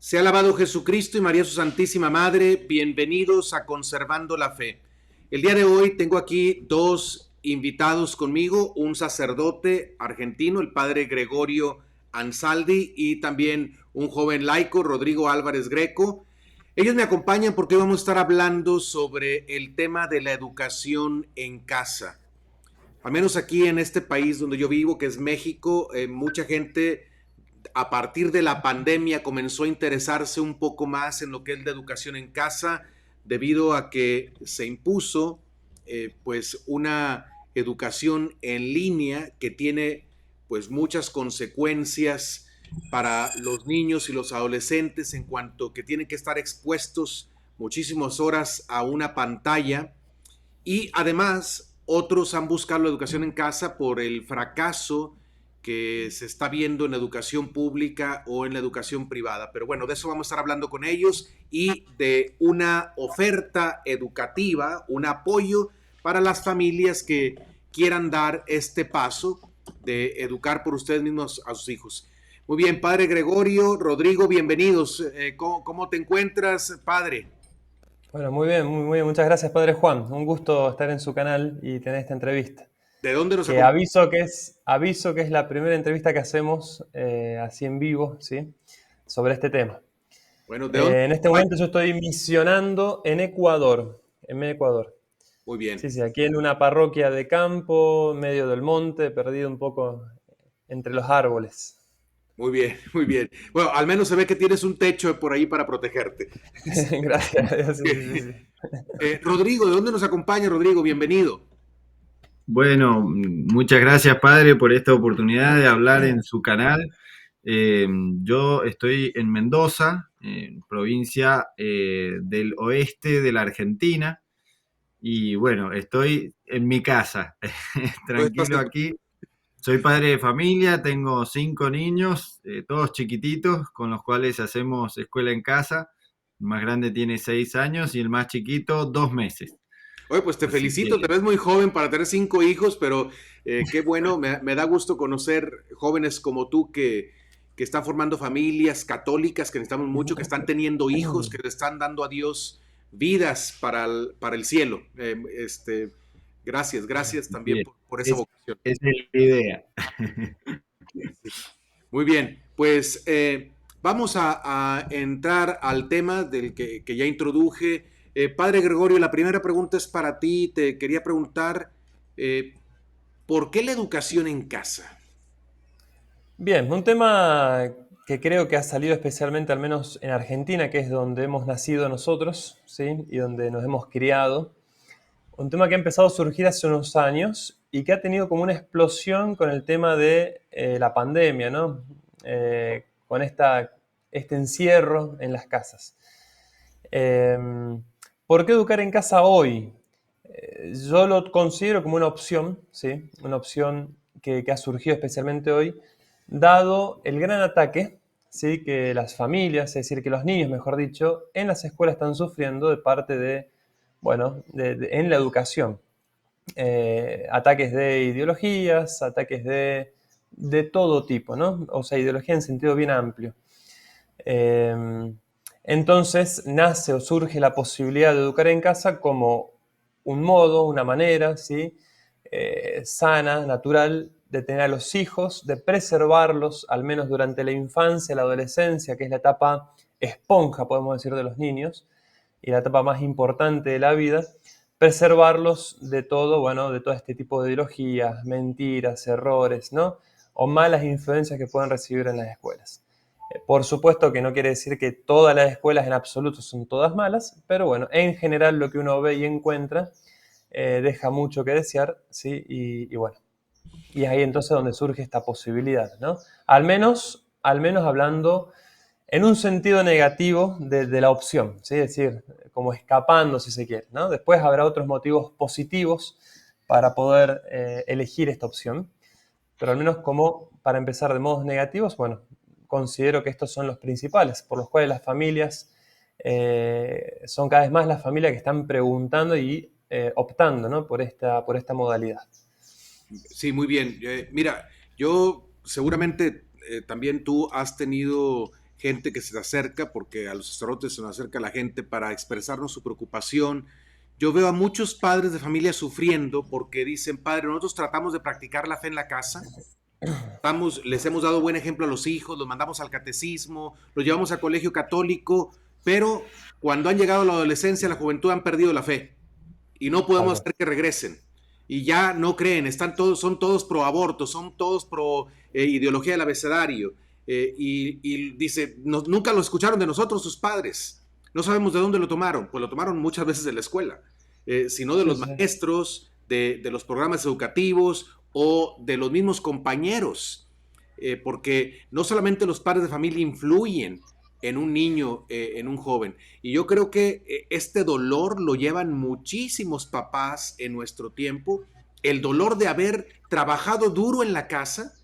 Sea alabado Jesucristo y María su Santísima Madre. Bienvenidos a Conservando la Fe. El día de hoy tengo aquí dos invitados conmigo, un sacerdote argentino, el padre Gregorio Ansaldi, y también un joven laico, Rodrigo Álvarez Greco. Ellos me acompañan porque hoy vamos a estar hablando sobre el tema de la educación en casa. Al menos aquí en este país donde yo vivo, que es México, mucha gente a partir de la pandemia comenzó a interesarse un poco más en lo que es la educación en casa, debido a que se impuso pues una educación en línea que tiene pues muchas consecuencias para los niños y los adolescentes, en cuanto que tienen que estar expuestos muchísimas horas a una pantalla, y además otros han buscado la educación en casa por el fracaso que se está viendo en la educación pública o en la educación privada. Pero bueno, de eso vamos a estar hablando con ellos y de una oferta educativa, un apoyo para las familias que quieran dar este paso de educar por ustedes mismos a sus hijos. Muy bien, padre Gregorio, Rodrigo, bienvenidos. ¿Cómo te encuentras, padre? Bueno, muy bien. Muchas gracias, Padre Juan. Un gusto estar en su canal y tener esta entrevista. ¿De dónde nos Que acompaña? aviso que es la primera entrevista que hacemos así en vivo, ¿sí? Sobre este tema. Bueno, ¿de dónde En nos este acompaña? momento yo estoy misionando en Ecuador, en Ecuador. Muy bien. Sí, sí, aquí en una parroquia de campo, en medio del monte, perdido un poco entre los árboles. Muy bien, muy bien. Bueno, al menos se ve que tienes un techo por ahí para protegerte. Gracias a Dios, sí, sí, sí. Rodrigo, ¿de dónde nos acompaña, Rodrigo? Bienvenido. Bueno, muchas gracias, padre, por esta oportunidad de hablar en su canal. Eh, yo estoy en Mendoza, provincia del oeste de la Argentina, y bueno, estoy en mi casa, ¿Dónde estás tranquilo aquí. Soy padre de familia, tengo 5 niños, todos chiquititos, con los cuales hacemos escuela en casa. El más grande tiene 6 años y el más chiquito 2 meses. Oye, pues te Así que felicito, te ves muy joven para tener 5 hijos, pero qué bueno, me da gusto conocer jóvenes como tú que están formando familias católicas, que necesitamos mucho, que están teniendo hijos, que le están dando a Dios vidas para el cielo. Gracias, gracias también bien, por esa es, vocación. esa es la idea. Muy bien, pues vamos a entrar al tema del que ya introduje. Padre Gregorio, la primera pregunta es para ti. Te quería preguntar, eh, ¿por qué la educación en casa? Bien, un tema que creo que ha salido especialmente, al menos en Argentina, que es donde hemos nacido nosotros, ¿sí? Y donde nos hemos criado. Un tema que ha empezado a surgir hace unos años y que ha tenido como una explosión con el tema de la pandemia, ¿no? Con este encierro en las casas. Eh, ¿Por qué educar en casa hoy? Yo lo considero como una opción, ¿sí? Una opción que ha surgido especialmente hoy, dado el gran ataque, ¿sí? Que las familias, es decir, que los niños, mejor dicho, en las escuelas están sufriendo de parte de, bueno, en la educación. Ataques de ideologías, ataques de todo tipo, ¿no? O sea, ideología en sentido bien amplio. Eh, entonces nace o surge la posibilidad de educar en casa como un modo, una manera, ¿sí? Sana, natural, de tener a los hijos, de preservarlos, al menos durante la infancia, la adolescencia, que es la etapa esponja, podemos decir, de los niños, y la etapa más importante de la vida, preservarlos de todo, bueno, de todo este tipo de ideologías, mentiras, errores, ¿no? O malas influencias que pueden recibir en las escuelas. Por supuesto que no quiere decir que todas las escuelas en absoluto son todas malas, pero bueno, en general lo que uno ve y encuentra deja mucho que desear, ¿sí? Y bueno, y es ahí entonces donde surge esta posibilidad, ¿no? Al menos hablando en un sentido negativo de la opción, ¿sí? Es decir, como escapando si se quiere, ¿no? Después habrá otros motivos positivos para poder elegir esta opción, pero al menos como para empezar de modos negativos, bueno, considero que estos son los principales, por los cuales las familias son cada vez más las familias que están preguntando y optando, ¿no? Por esta modalidad. Sí, muy bien. Mira, yo seguramente también tú has tenido gente que se acerca, porque a los sacerdotes se nos acerca la gente para expresarnos su preocupación. Yo veo a muchos padres de familia sufriendo porque dicen, padre, nosotros tratamos de practicar la fe en la casa, les hemos dado buen ejemplo a los hijos, los mandamos al catecismo, los llevamos a colegio católico, pero cuando han llegado a la adolescencia, la juventud han perdido la fe y no podemos Claro. hacer que regresen. Y ya no creen, son todos pro aborto, son todos pro ideología del abecedario. Y dice, nunca lo escucharon de nosotros sus padres. No sabemos de dónde lo tomaron. Pues lo tomaron muchas veces de la escuela, sino de Sí, los sí. maestros, de los programas educativos o de los mismos compañeros. Porque no solamente los padres de familia influyen en un niño, en un joven. Y yo creo que este dolor lo llevan muchísimos papás en nuestro tiempo, el dolor de haber trabajado duro en la casa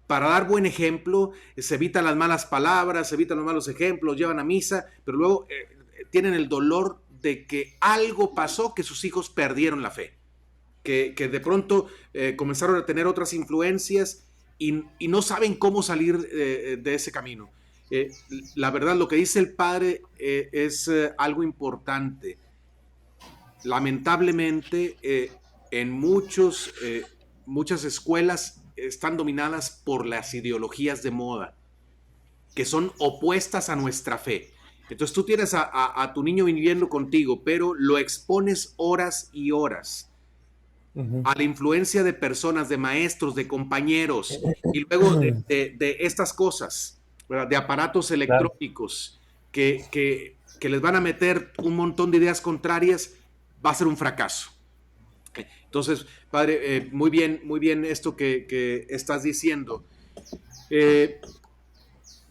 para dar buen ejemplo, se evitan las malas palabras, se evitan los malos ejemplos, llevan a misa, pero luego tienen el dolor de que algo pasó, que sus hijos perdieron la fe, que de pronto comenzaron a tener otras influencias y no saben cómo salir de ese camino. La verdad, lo que dice el padre es algo importante. Lamentablemente, en muchas escuelas están dominadas por las ideologías de moda, que son opuestas a nuestra fe. Entonces tú tienes a tu niño viviendo contigo, pero lo expones horas y horas Ujú. a la influencia de personas, de maestros, de compañeros, y luego de estas cosas, ¿verdad? De aparatos Claro. electrónicos que les van a meter un montón de ideas contrarias, va a ser un fracaso. Entonces, padre, muy bien esto que estás diciendo. Eh,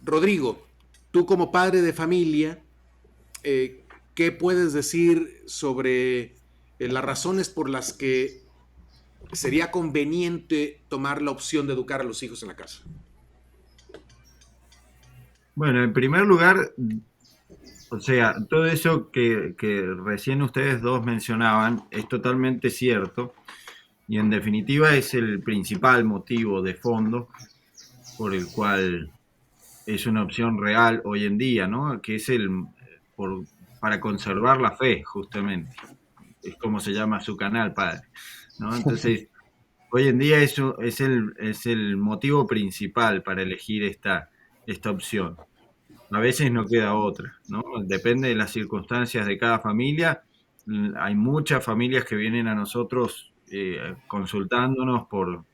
Rodrigo, tú como padre de familia, ¿qué puedes decir sobre las razones por las que sería conveniente tomar la opción de educar a los hijos en la casa? Bueno, en primer lugar, o sea, todo eso que recién ustedes dos mencionaban es totalmente cierto y en definitiva es el principal motivo de fondo por el cual es una opción real hoy en día, ¿no? Que es por, para conservar la fe, justamente. Es como se llama su canal, padre, ¿no? Entonces, hoy en día eso es el motivo principal para elegir esta opción. A veces no queda otra, ¿no? Depende de las circunstancias de cada familia. Hay muchas familias que vienen a nosotros consultándonos por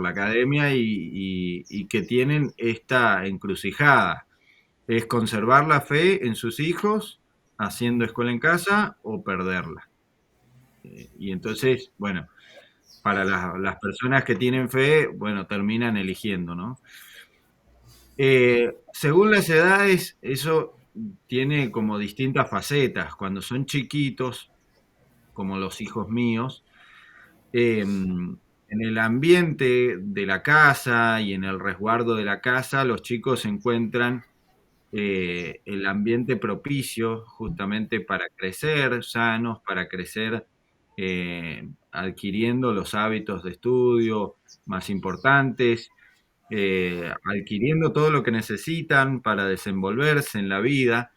la academia y que tienen esta encrucijada. Es conservar la fe en sus hijos haciendo escuela en casa o perderla. Y entonces, bueno, para las personas que tienen fe, bueno, terminan eligiendo, ¿no? Según las edades, eso tiene como distintas facetas. Cuando son chiquitos, como los hijos míos, en el ambiente de la casa y en el resguardo de la casa, los chicos encuentran el ambiente propicio justamente para crecer sanos, para crecer adquiriendo los hábitos de estudio más importantes, adquiriendo todo lo que necesitan para desenvolverse en la vida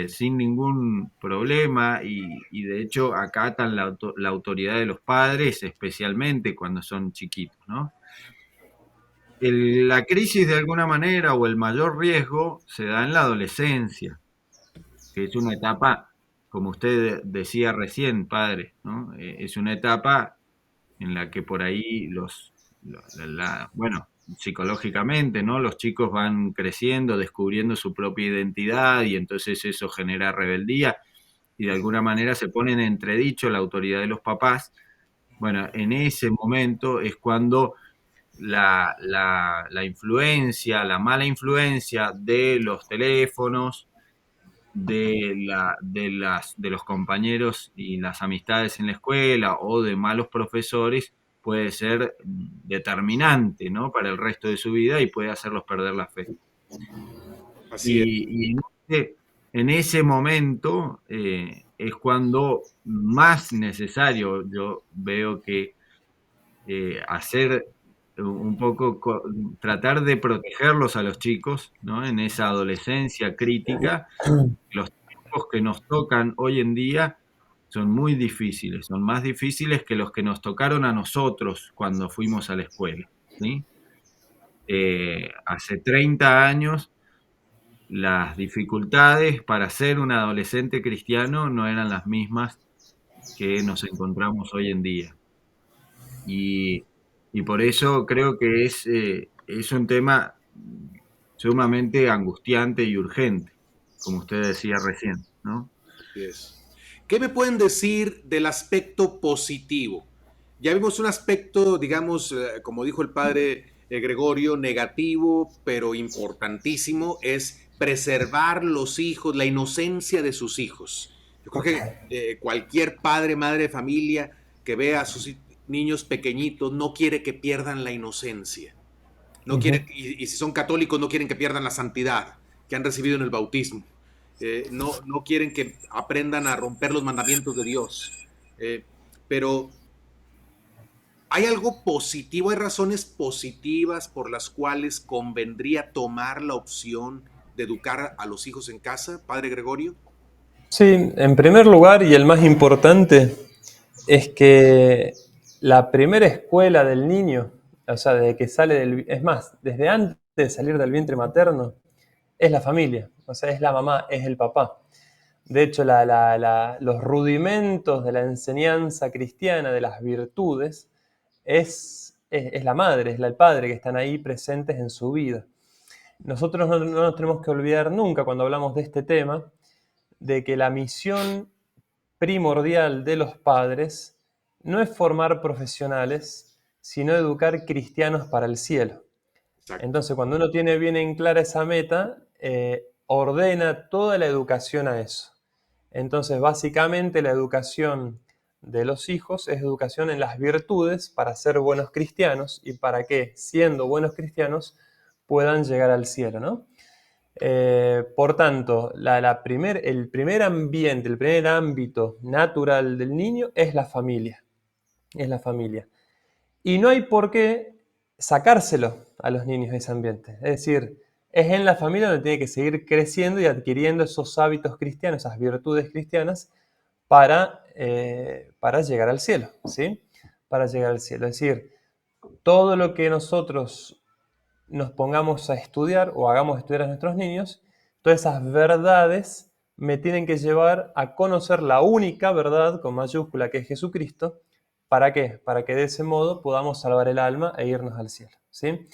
sin ningún problema y de hecho acatan la autoridad de los padres, especialmente cuando son chiquitos, ¿no? La crisis de alguna manera o el mayor riesgo se da en la adolescencia, que es una etapa, como usted decía recién, padre, ¿no? Es una etapa en la que por ahí bueno, psicológicamente, ¿no? Los chicos van creciendo, descubriendo su propia identidad y entonces eso genera rebeldía y de alguna manera se pone en entredicho la autoridad de los papás. Bueno, en ese momento es cuando la influencia, la mala influencia de los teléfonos, de los compañeros y las amistades en la escuela o de malos profesores puede ser determinante, ¿no? Para el resto de su vida y puede hacerlos perder la fe. Así es. Y en ese momento es cuando más necesario yo veo que hacer un poco tratar de protegerlos a los chicos, ¿no? En esa adolescencia crítica. Los tiempos que nos tocan hoy en día son muy difíciles, son más difíciles que los que nos tocaron a nosotros cuando fuimos a la escuela, ¿sí? Hace 30 años las dificultades para ser un adolescente cristiano no eran las mismas que nos encontramos hoy en día. Y, y por eso creo que es un tema sumamente angustiante y urgente, como usted decía recién, ¿no? Así es. ¿Qué me pueden decir del aspecto positivo? Ya vimos un aspecto, digamos, como dijo el padre Gregorio, negativo, pero importantísimo, es preservar los hijos, la inocencia de sus hijos. Yo creo que cualquier padre, madre de familia que vea a sus niños pequeñitos no quiere que pierdan la inocencia. No quiere, y si son católicos, no quieren que pierdan la santidad que han recibido en el bautismo. No quieren que aprendan a romper los mandamientos de Dios. Pero ¿hay algo positivo? ¿Hay razones positivas por las cuales convendría tomar la opción de educar a los hijos en casa, Padre Gregorio? Sí, en primer lugar, y el más importante, es que la primera escuela del niño, o sea, desde que sale es más, desde antes de salir del vientre materno, es la familia, o sea, es la mamá, es el papá. De hecho, los rudimentos de la enseñanza cristiana de las virtudes es la madre, el padre que están ahí presentes en su vida. Nosotros no nos tenemos que olvidar nunca cuando hablamos de este tema de que la misión primordial de los padres no es formar profesionales, sino educar cristianos para el cielo. Exacto. Entonces, cuando uno tiene bien en clara esa meta, ordena toda la educación a eso. Entonces, básicamente la educación de los hijos es educación en las virtudes para ser buenos cristianos y para que, siendo buenos cristianos, puedan llegar al cielo, ¿no? Por tanto, el primer ambiente, el primer ámbito natural del niño es la familia. Es la familia. Y no hay por qué sacárselo a los niños de ese ambiente. Es decir, es en la familia donde tiene que seguir creciendo y adquiriendo esos hábitos cristianos, esas virtudes cristianas, para llegar al cielo, ¿sí? Para llegar al cielo. Es decir, todo lo que nosotros nos pongamos a estudiar o hagamos estudiar a nuestros niños, todas esas verdades me tienen que llevar a conocer la única verdad con mayúscula que es Jesucristo. ¿Para qué? Para que de ese modo podamos salvar el alma e irnos al cielo, ¿sí?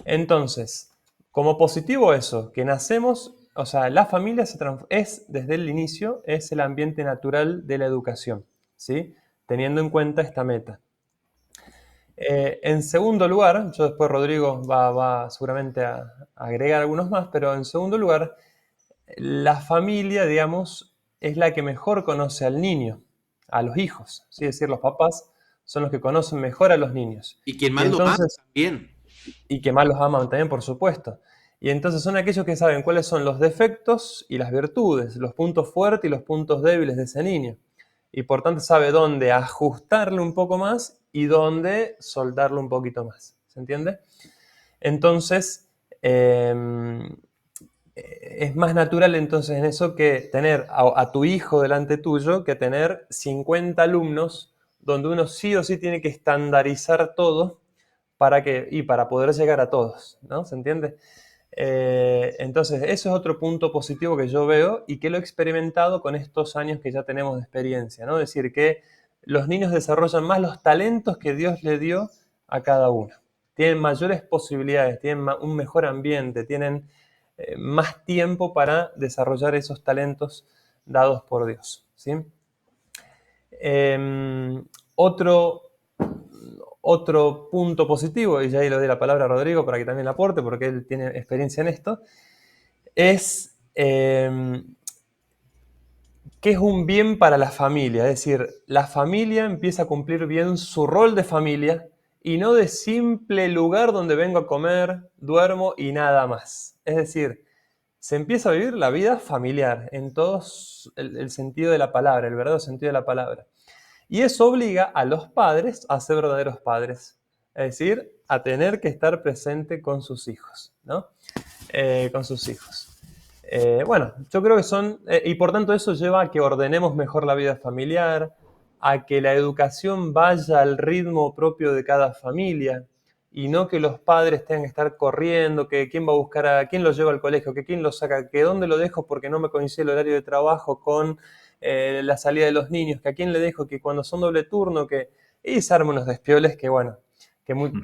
Entonces, como positivo eso, que nacemos, o sea, la familia es desde el inicio, es el ambiente natural de la educación, ¿sí? Teniendo en cuenta esta meta. En segundo lugar, yo después Rodrigo va seguramente a agregar algunos más, pero en segundo lugar, la familia, digamos, es la que mejor conoce al niño, a los hijos, ¿sí? Es decir, los papás son los que conocen mejor a los niños. Y quien Y más lo ama entonces, también. y que más los aman también, por supuesto. Y entonces son aquellos que saben cuáles son los defectos y las virtudes, los puntos fuertes y los puntos débiles de ese niño. Y por tanto sabe dónde ajustarle un poco más y dónde soldarlo un poquito más. ¿Se entiende? Entonces, es más natural entonces en eso que tener a tu hijo delante tuyo que tener 50 alumnos donde uno sí o sí tiene que estandarizar todo para poder llegar a todos, ¿no? ¿Se entiende? Entonces, eso es otro punto positivo que yo veo y que lo he experimentado con estos años que ya tenemos de experiencia, ¿no? Es decir, que los niños desarrollan más los talentos que Dios le dio a cada uno. Tienen mayores posibilidades, tienen un mejor ambiente, tienen más tiempo para desarrollar esos talentos dados por Dios, ¿sí? Otro punto positivo, y ya ahí le doy la palabra a Rodrigo para que también la aporte, porque él tiene experiencia en esto, es que es un bien para la familia. Es decir, la familia empieza a cumplir bien su rol de familia y no de simple lugar donde vengo a comer, duermo y nada más. Es decir, se empieza a vivir la vida familiar en todo el sentido de la palabra, el verdadero sentido de la palabra. Y eso obliga a los padres a ser verdaderos padres, Es decir, a tener que estar presente con sus hijos, ¿no? Con sus hijos. Bueno, yo creo que son, y por tanto eso lleva a que ordenemos mejor la vida familiar, a que la educación vaya al ritmo propio de cada familia y no que los padres tengan que estar corriendo, que quién va a buscar a quién lo lleva al colegio, que quién lo saca, que dónde lo dejo porque no me coincide el horario de trabajo con la salida de los niños, que a quién le dejo, que cuando son doble turno, que... Y se arman unos despioles que, bueno,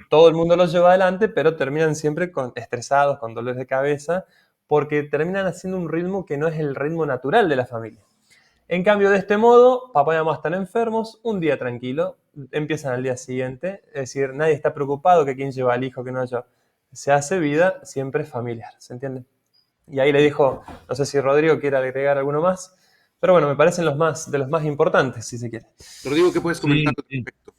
todo el mundo los lleva adelante, pero terminan siempre estresados, con dolores de cabeza, porque terminan haciendo un ritmo que no es el ritmo natural de la familia. En cambio, de este modo, papá y mamá están enfermos, un día tranquilo, empiezan al día siguiente, es decir, nadie está preocupado que quién lleva al hijo, que no lleva. Se hace vida siempre familiar, ¿se entiende? Y ahí le dijo, no sé si Rodrigo quiere agregar alguno más, pero bueno, me parecen de los más importantes, si se quiere. Rodrigo, ¿qué puedes comentar Sí, al sí. respecto?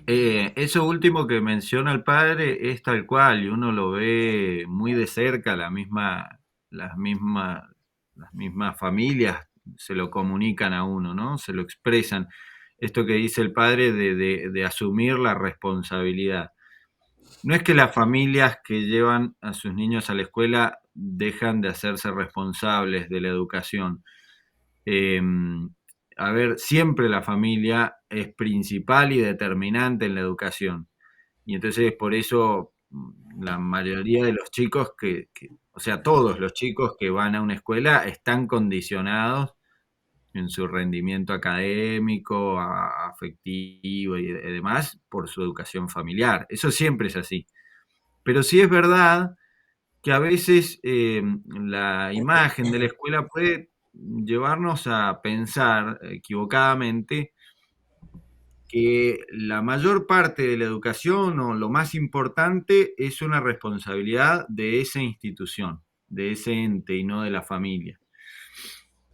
Eso último que menciona el padre es tal cual, y uno lo ve muy de cerca, las mismas, las mismas familias se lo comunican a uno, ¿no? Se lo expresan. Esto que dice el padre de asumir la responsabilidad. No es que las familias que llevan a sus niños a la escuela dejan de hacerse responsables de la educación. Eh, a ver, siempre la familia es principal y determinante en la educación. Y entonces por eso la mayoría de los chicos o sea, todos los chicos que van a una escuela están condicionados en su rendimiento académico, afectivo y demás por su educación familiar. Eso siempre es así. Pero sí es verdad que a veces la imagen de la escuela puede llevarnos a pensar equivocadamente que la mayor parte de la educación o lo más importante es una responsabilidad de esa institución, de ese ente y no de la familia.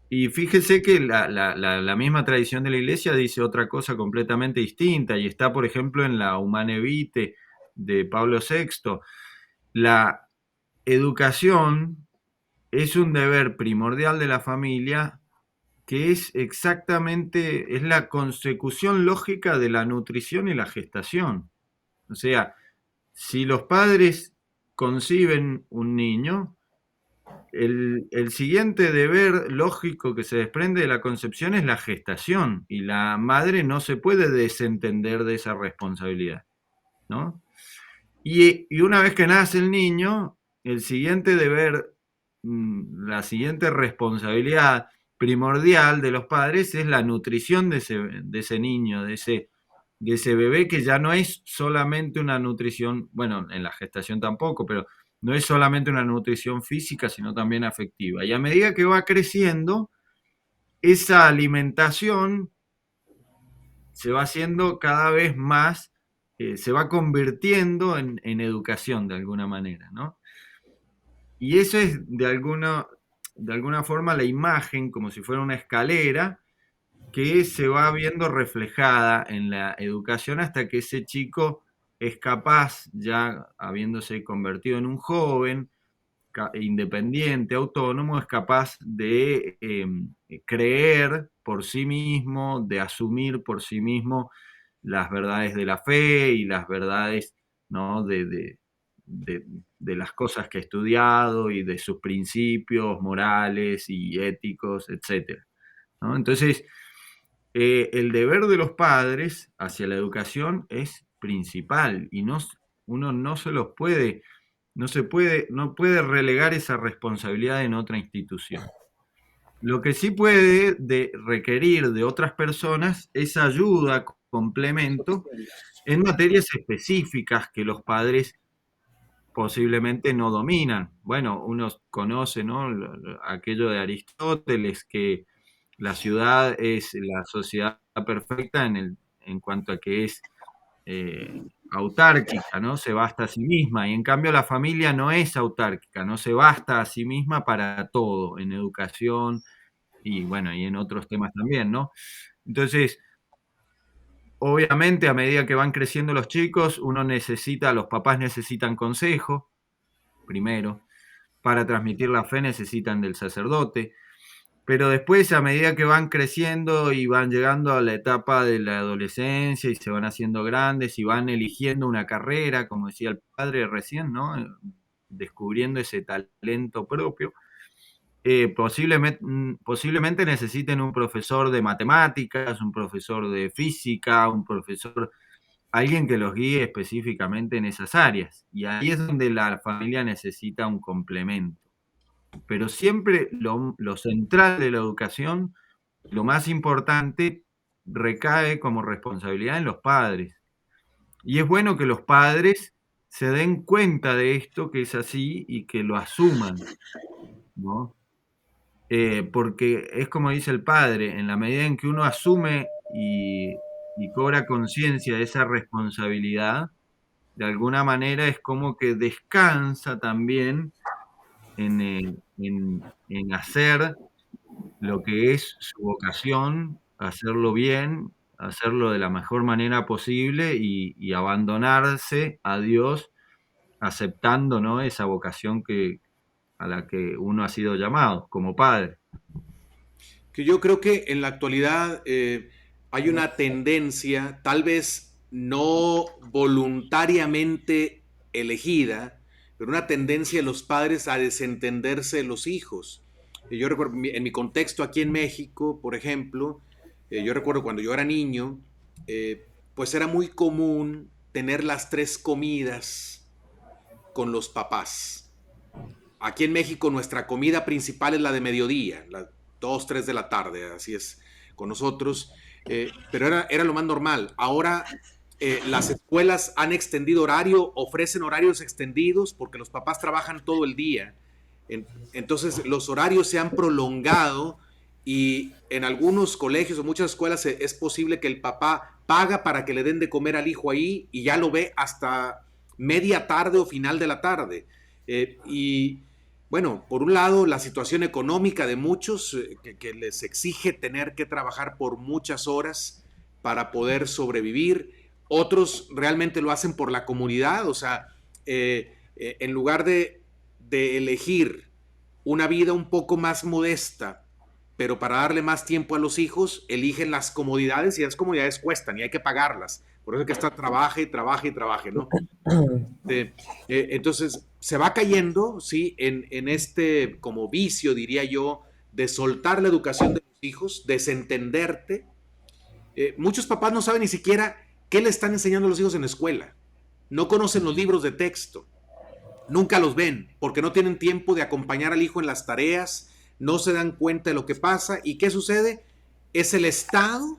Y fíjese que la misma tradición de la iglesia dice otra cosa completamente distinta y está, por ejemplo, en la Humane Vitae de Pablo VI. La educación es un deber primordial de la familia que es exactamente, es la consecución lógica de la nutrición y la gestación. O sea, si los padres conciben un niño, el siguiente deber lógico que se desprende de la concepción es la gestación y la madre no se puede desentender de esa responsabilidad, ¿no? Y una vez que nace el niño, el siguiente deber, la siguiente responsabilidad primordial de los padres es la nutrición de ese niño, de ese bebé, que ya no es solamente una nutrición, bueno, en la gestación tampoco, pero no es solamente una nutrición física, sino también afectiva. Y a medida que va creciendo, esa alimentación se va haciendo cada vez más, se va convirtiendo en educación de alguna manera, ¿no? Y eso es de alguna forma la imagen, como si fuera una escalera, que se va viendo reflejada en la educación hasta que ese chico es capaz, ya habiéndose convertido en un joven, independiente, autónomo, es capaz de creer por sí mismo, de asumir por sí mismo las verdades de la fe y las verdades, ¿no? de, de las cosas que ha estudiado y de sus principios morales y éticos, etc. ¿No? Entonces, el deber de los padres hacia la educación es principal y uno no se los puede, no puede relegar esa responsabilidad en otra institución. Lo que sí puede requerir de otras personas es ayuda, complemento, en materias específicas que los padres posiblemente no dominan. Bueno, uno conoce, ¿no? Aquello de Aristóteles, que la ciudad es la sociedad perfecta en cuanto a que es autárquica, ¿no? Se basta a sí misma. Y en cambio la familia no es autárquica, no se basta a sí misma para todo, en educación y bueno, y en otros temas también, ¿no? Entonces, obviamente a medida que van creciendo los chicos, los papás necesitan consejo, primero. Para transmitir la fe necesitan del sacerdote, pero después, a medida que van creciendo y van llegando a la etapa de la adolescencia y se van haciendo grandes y van eligiendo una carrera, como decía el padre recién, ¿no? Descubriendo ese talento propio, posiblemente necesiten un profesor de matemáticas, un profesor de física, un profesor, alguien que los guíe específicamente en esas áreas. Y ahí es donde la familia necesita un complemento. Pero siempre lo central de la educación, lo más importante, recae como responsabilidad en los padres. Y es bueno que los padres se den cuenta de esto, que es así, y que lo asuman, ¿no? Porque es como dice el padre, en la medida en que uno asume y cobra conciencia de esa responsabilidad, de alguna manera es como que descansa también en hacer lo que es su vocación, hacerlo bien, hacerlo de la mejor manera posible y abandonarse a Dios, aceptando, ¿no?, esa vocación a la que uno ha sido llamado como padre. Que yo creo que en la actualidad hay una tendencia, tal vez no voluntariamente elegida, pero una tendencia de los padres a desentenderse de los hijos. Yo recuerdo en mi contexto aquí en México, por ejemplo, yo recuerdo cuando yo era niño, pues era muy común tener las tres comidas con los papás. Aquí en México nuestra comida principal es la de mediodía, las 2, 3 de la tarde, así es con nosotros, pero era lo más normal. Ahora las escuelas han extendido horario, ofrecen horarios extendidos porque los papás trabajan todo el día. Entonces los horarios se han prolongado y en algunos colegios o muchas escuelas es posible que el papá paga para que le den de comer al hijo ahí y ya lo ve hasta media tarde o final de la tarde. Y bueno, por un lado, la situación económica de muchos que les exige tener que trabajar por muchas horas para poder sobrevivir. Otros realmente lo hacen por la comunidad, o sea, en lugar de elegir una vida un poco más modesta, pero para darle más tiempo a los hijos, eligen las comodidades y las comodidades cuestan y hay que pagarlas. Por eso es que está trabaje, trabaje y trabaje, ¿no? Entonces, se va cayendo, ¿sí? En este como vicio, diría yo, de soltar la educación de los hijos, desentenderte. Muchos papás no saben ni siquiera qué le están enseñando a los hijos en la escuela. No conocen los libros de texto. Nunca los ven porque no tienen tiempo de acompañar al hijo en las tareas, no se dan cuenta de lo que pasa. ¿Y qué sucede? ¿Es el Estado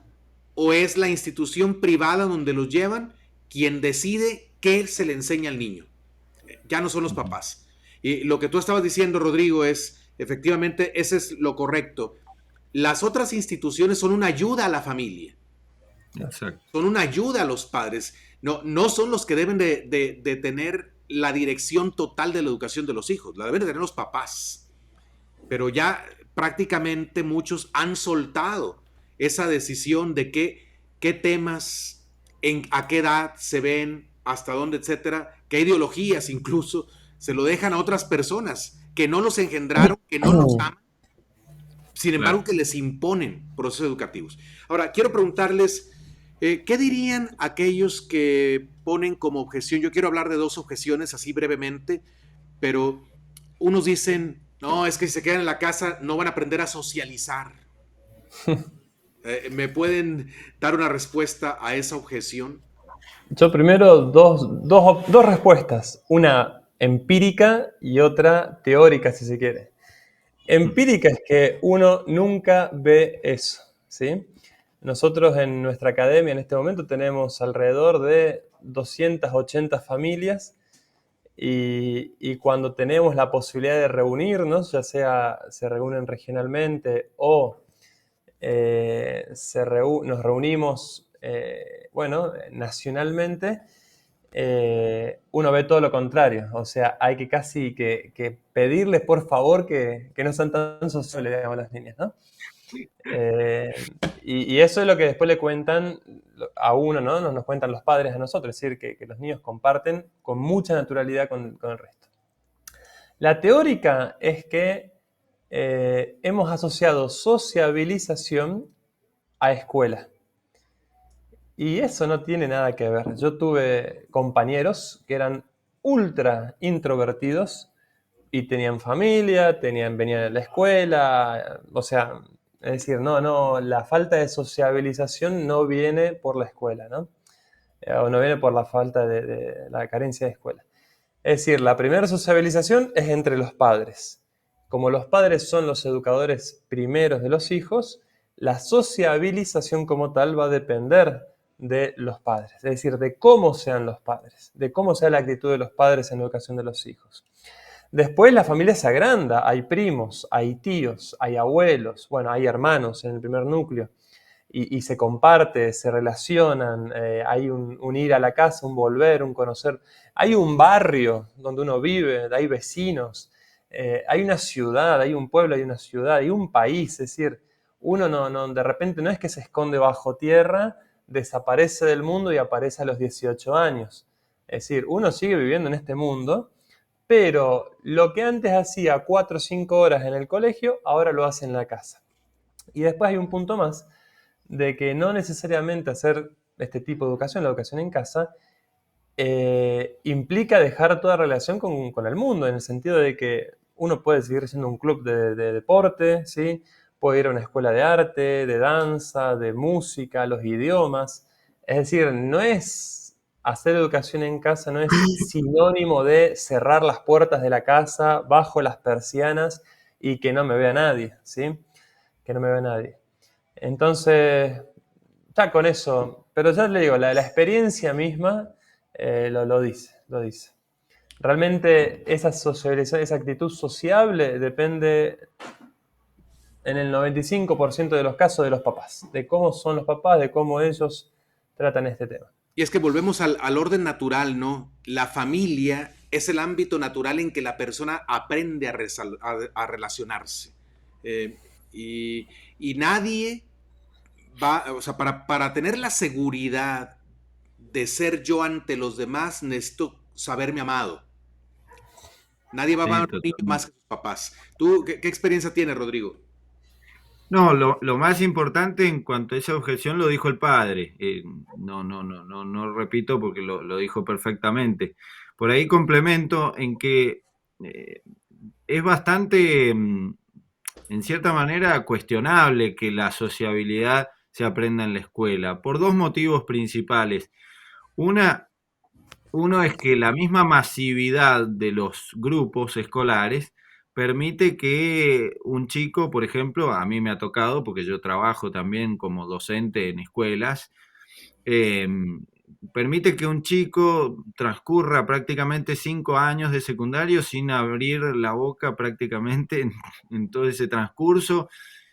o es la institución privada donde los llevan quien decide qué se le enseña al niño? Ya no son los papás. Y lo que tú estabas diciendo, Rodrigo, es efectivamente, ese es lo correcto. Las otras instituciones son una ayuda a la familia. Exacto. Son una ayuda a los padres. No son los que deben de tener la dirección total de la educación de los hijos. La deben de tener los papás. Pero ya prácticamente muchos han soltado esa decisión de qué temas, a qué edad se ven, hasta dónde, etcétera, qué ideologías incluso se lo dejan a otras personas que no los engendraron, que no los aman, sin embargo que les imponen procesos educativos. Ahora, quiero preguntarles, ¿qué dirían aquellos que ponen como objeción? Yo quiero hablar de dos objeciones así brevemente, pero unos dicen, no, es que si se quedan en la casa no van a aprender a socializar. ¿Me pueden dar una respuesta a esa objeción? Yo primero dos respuestas, una empírica y otra teórica, si se quiere. Empírica es que uno nunca ve eso, ¿sí? Nosotros en nuestra academia en este momento tenemos alrededor de 280 familias y cuando tenemos la posibilidad de reunirnos, ya sea se reúnen regionalmente o nos reunimos nacionalmente, uno ve todo lo contrario. O sea, hay que casi que pedirles por favor que no sean tan sociables, digamos, las niñas, ¿no? Y eso es lo que después le cuentan a uno, ¿no? Nos cuentan los padres a nosotros, es decir, que los niños comparten con mucha naturalidad con el resto. La teórica es que hemos asociado sociabilización a escuela. Y eso no tiene nada que ver. Yo tuve compañeros que eran ultra introvertidos y tenían familia, venían a la escuela, o sea, es decir, la falta de sociabilización no viene por la escuela, ¿no? O no viene por la falta de la carencia de escuela. Es decir, la primera sociabilización es entre los padres. Como los padres son los educadores primeros de los hijos, la sociabilización como tal va a depender de los padres, es decir, de cómo sean los padres, de cómo sea la actitud de los padres en la educación de los hijos. Después la familia se agranda, hay primos, hay tíos, hay abuelos, bueno, hay hermanos en el primer núcleo, y se comparte, se relacionan, hay un ir a la casa, un volver, un conocer. Hay un barrio donde uno vive, hay vecinos, hay una ciudad, hay un pueblo, hay una ciudad, hay un país. Es decir, uno de repente no es que se esconde bajo tierra, desaparece del mundo y aparece a los 18 años. Es decir, uno sigue viviendo en este mundo, pero lo que antes hacía 4 o 5 horas en el colegio, ahora lo hace en la casa. Y después hay un punto más, de que no necesariamente hacer este tipo de educación, la educación en casa, implica dejar toda relación con el mundo, en el sentido de que uno puede seguir siendo un club de deporte, ¿sí? Puede ir a una escuela de arte, de danza, de música, los idiomas. Es decir, no es hacer educación en casa, no es sinónimo de cerrar las puertas de la casa bajo las persianas y que no me vea nadie, ¿sí? Que no me vea nadie. Entonces, ya con eso, pero ya le digo, la experiencia misma lo dice, lo dice. Realmente esa socialización, esa actitud sociable depende en el 95% de los casos de los papás, de cómo son los papás, de cómo ellos tratan este tema. Y es que volvemos al orden natural, ¿no? La familia es el ámbito natural en que la persona aprende a relacionarse. Eh, y nadie va, o sea, para tener la seguridad de ser yo ante los demás, necesito saberme amado. Nadie va a Sí, amar a un niño más totalmente. que sus papás. ¿Tú qué experiencia tienes, Rodrigo? No, lo más importante en cuanto a esa objeción lo dijo el padre. No repito porque lo dijo perfectamente. Por ahí complemento en que eh, es bastante, en cierta manera, cuestionable que la sociabilidad se aprenda en la escuela, por dos motivos principales. Una, Uno es que la misma masividad de los grupos escolares permite que un chico, por ejemplo, a mí me ha tocado, porque yo trabajo también como docente en escuelas, eh, permite que un chico transcurra prácticamente 5 años de secundario sin abrir la boca prácticamente en todo ese transcurso,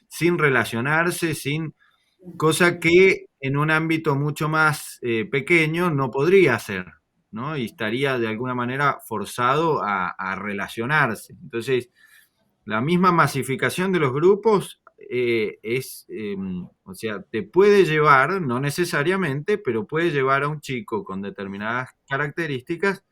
sin relacionarse, sin cosa que en un ámbito mucho más pequeño no podría hacer, ¿no? Y estaría de alguna manera forzado a relacionarse. Entonces, la misma masificación de los grupos o sea, te puede llevar, no necesariamente, pero puede llevar a un chico con determinadas características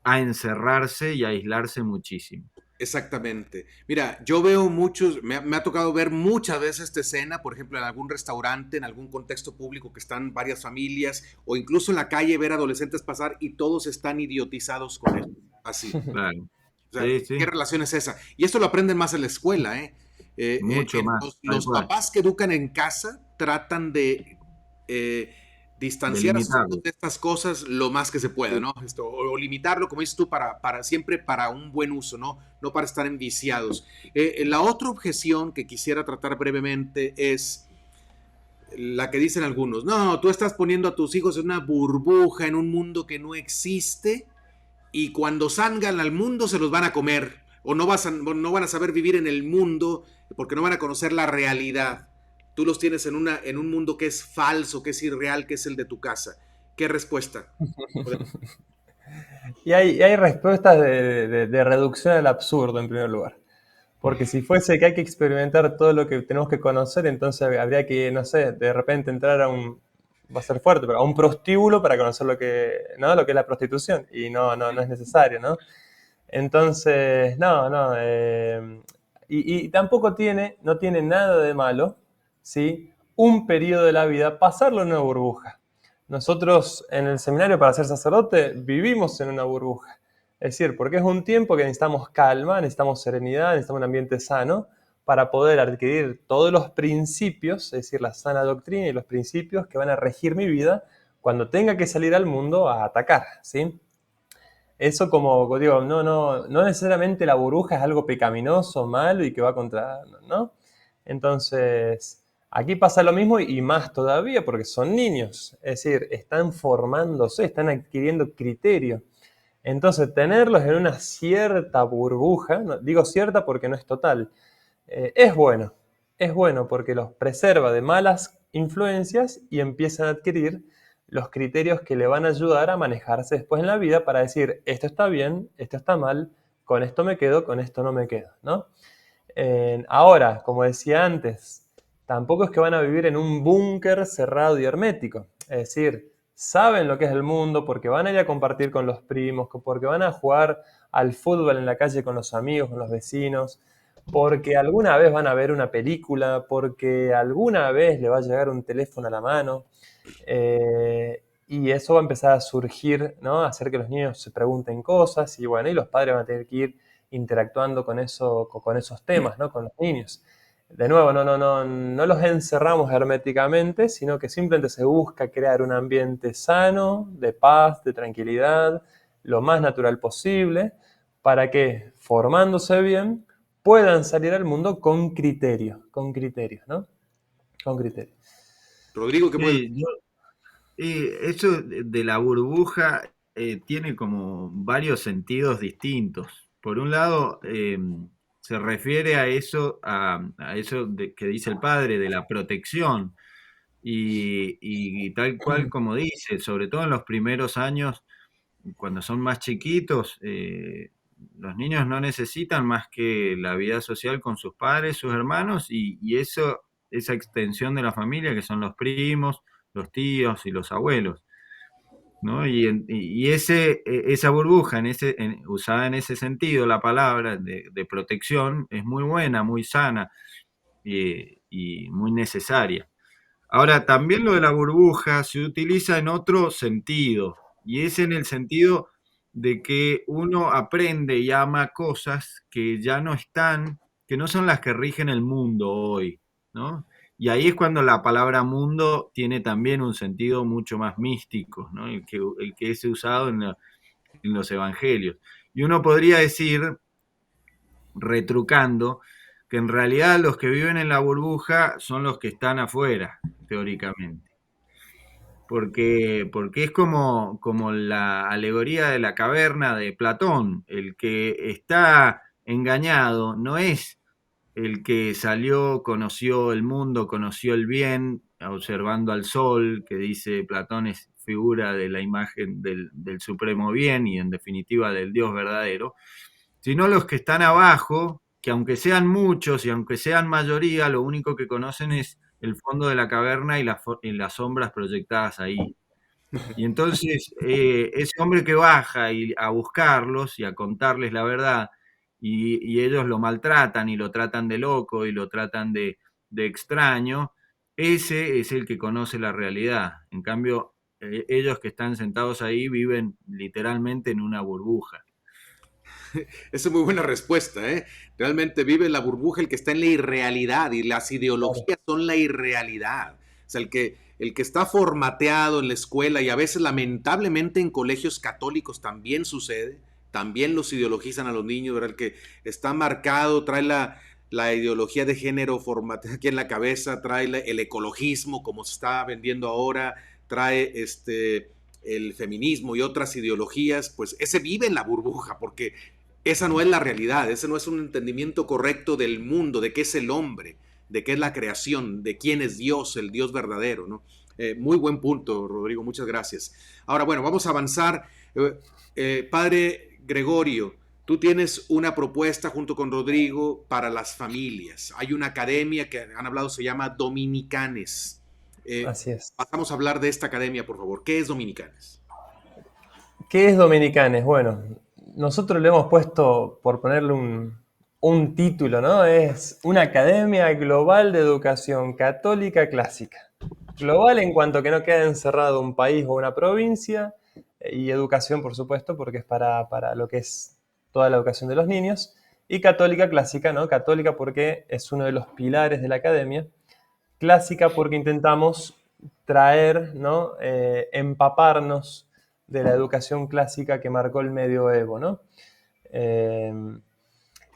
a encerrarse y a aislarse muchísimo. Exactamente. Mira, yo veo muchos, me ha tocado ver muchas veces esta escena, por ejemplo, en algún restaurante, en algún contexto público que están varias familias, o incluso en la calle ver adolescentes pasar y todos están idiotizados con él. Así. Claro. O sea, Sí, ¿qué sí, relación es esa? Y esto lo aprenden más en la escuela, ¿eh? mucho más, tal Los cual, papás que educan en casa tratan de eh, distanciar a sus hijos delimitarlo. de estas cosas lo más que se pueda, ¿no? O limitarlo, como dices tú, siempre para un buen uso, ¿no? No para estar enviciados. La otra objeción que quisiera tratar brevemente es la que dicen algunos. No, tú estás poniendo a tus hijos en una burbuja, en un mundo que no existe, y cuando salgan al mundo se los van a comer o no van a saber vivir en el mundo porque no van a conocer la realidad. Tú los tienes en un mundo que es falso, que es irreal, que es el de tu casa. ¿Qué respuesta? Y hay respuestas de reducción al absurdo, en primer lugar. Porque si fuese que hay que experimentar todo lo que tenemos que conocer, entonces habría que, no sé, de repente entrar a va a ser fuerte, pero a un prostíbulo para conocer ¿no? Lo que es la prostitución. Y no es necesario, ¿no? Entonces, Y tampoco no tiene nada de malo, ¿sí? Un periodo de la vida, pasarlo en una burbuja. Nosotros en el seminario para ser sacerdote vivimos en una burbuja. Es decir, porque es un tiempo que necesitamos calma, necesitamos serenidad, necesitamos un ambiente sano para poder adquirir todos los principios, es decir, la sana doctrina y los principios que van a regir mi vida cuando tenga que salir al mundo a atacar, ¿sí? Eso como digo, no necesariamente la burbuja es algo pecaminoso, malo y que va contra, ¿no? Entonces, aquí pasa lo mismo y más todavía porque son niños, es decir, están formándose, están adquiriendo criterio. Entonces, tenerlos en una cierta burbuja, digo cierta porque no es total, es bueno. Es bueno porque los preserva de malas influencias y empiezan a adquirir los criterios que le van a ayudar a manejarse después en la vida para decir, esto está bien, esto está mal, con esto me quedo, con esto no me quedo, ¿no? Ahora, como decía antes, tampoco es que van a vivir en un búnker cerrado y hermético. Es decir, saben lo que es el mundo porque van a ir a compartir con los primos, porque van a jugar al fútbol en la calle con los amigos, con los vecinos, porque alguna vez van a ver una película, porque alguna vez le va a llegar un teléfono a la mano. Y eso va a empezar a surgir, ¿no? A hacer que los niños se pregunten cosas y bueno, y los padres van a tener que ir interactuando con esos temas, ¿no? Con los niños. De nuevo, no los encerramos herméticamente, sino que simplemente se busca crear un ambiente sano, de paz, de tranquilidad, lo más natural posible, para que, formándose bien, puedan salir al mundo con criterio, ¿no? Con criterio. Rodrigo, ¿qué puedes? Sí, eso de la burbuja tiene como varios sentidos distintos. Por un lado, se refiere a eso que dice el padre, de la protección. Y tal cual como dice, sobre todo en los primeros años, cuando son más chiquitos, los niños no necesitan más que la vida social con sus padres, sus hermanos, y esa extensión de la familia, que son los primos, los tíos y los abuelos, ¿no? Esa burbuja, usada en ese sentido, la palabra de protección, es muy buena, muy sana y muy necesaria. Ahora, también lo de la burbuja se utiliza en otro sentido, y es en el sentido de que uno aprende y ama cosas que ya no están, que no son las que rigen el mundo hoy, ¿no? Y ahí es cuando la palabra mundo tiene también un sentido mucho más místico, ¿no? El que es usado en los evangelios. Y uno podría decir, retrucando, que en realidad los que viven en la burbuja son los que están afuera, teóricamente. Porque es como la alegoría de la caverna de Platón. El que está engañado no es el que salió, conoció el mundo, conoció el bien, observando al sol, que dice Platón es figura de la imagen del supremo bien y en definitiva del Dios verdadero, sino los que están abajo, que aunque sean muchos y aunque sean mayoría, lo único que conocen es el fondo de la caverna y las sombras proyectadas ahí. Y entonces ese hombre que baja a buscarlos y a contarles la verdad, y ellos lo maltratan y lo tratan de loco y lo tratan de extraño, ese es el que conoce la realidad. En cambio, ellos que están sentados ahí viven literalmente en una burbuja. Esa es muy buena respuesta, ¿eh? Realmente vive la burbuja el que está en la irrealidad y las Claro. ideologías son la irrealidad. O sea, el que está formateado en la escuela y a veces lamentablemente en colegios católicos también sucede, también los ideologizan a los niños, ¿verdad? El que está marcado, trae la ideología de género formateada aquí en la cabeza, trae el ecologismo como se está vendiendo ahora, trae el feminismo y otras ideologías, pues ese vive en la burbuja porque esa no es la realidad, ese no es un entendimiento correcto del mundo, de qué es el hombre, de qué es la creación, de quién es Dios, el Dios verdadero, ¿no? Muy buen punto, Rodrigo, muchas gracias. Ahora, bueno, vamos a avanzar. Padre Gregorio, tú tienes una propuesta junto con Rodrigo para las familias. Hay una academia que han hablado, se llama Dominicanes. Así es. Pasamos a hablar de esta academia, por favor. ¿Qué es Dominicanes? ¿Qué es Dominicanes? Bueno, nosotros le hemos puesto, por ponerle un título, ¿no? Es una Academia Global de Educación Católica Clásica. Global en cuanto que no queda encerrado un país o una provincia, y educación, por supuesto, porque es para lo que es toda la educación de los niños, y católica clásica, ¿no? Católica porque es uno de los pilares de la academia, clásica porque intentamos traer, ¿no? Empaparnos de la educación clásica que marcó el medioevo, ¿no? Eh,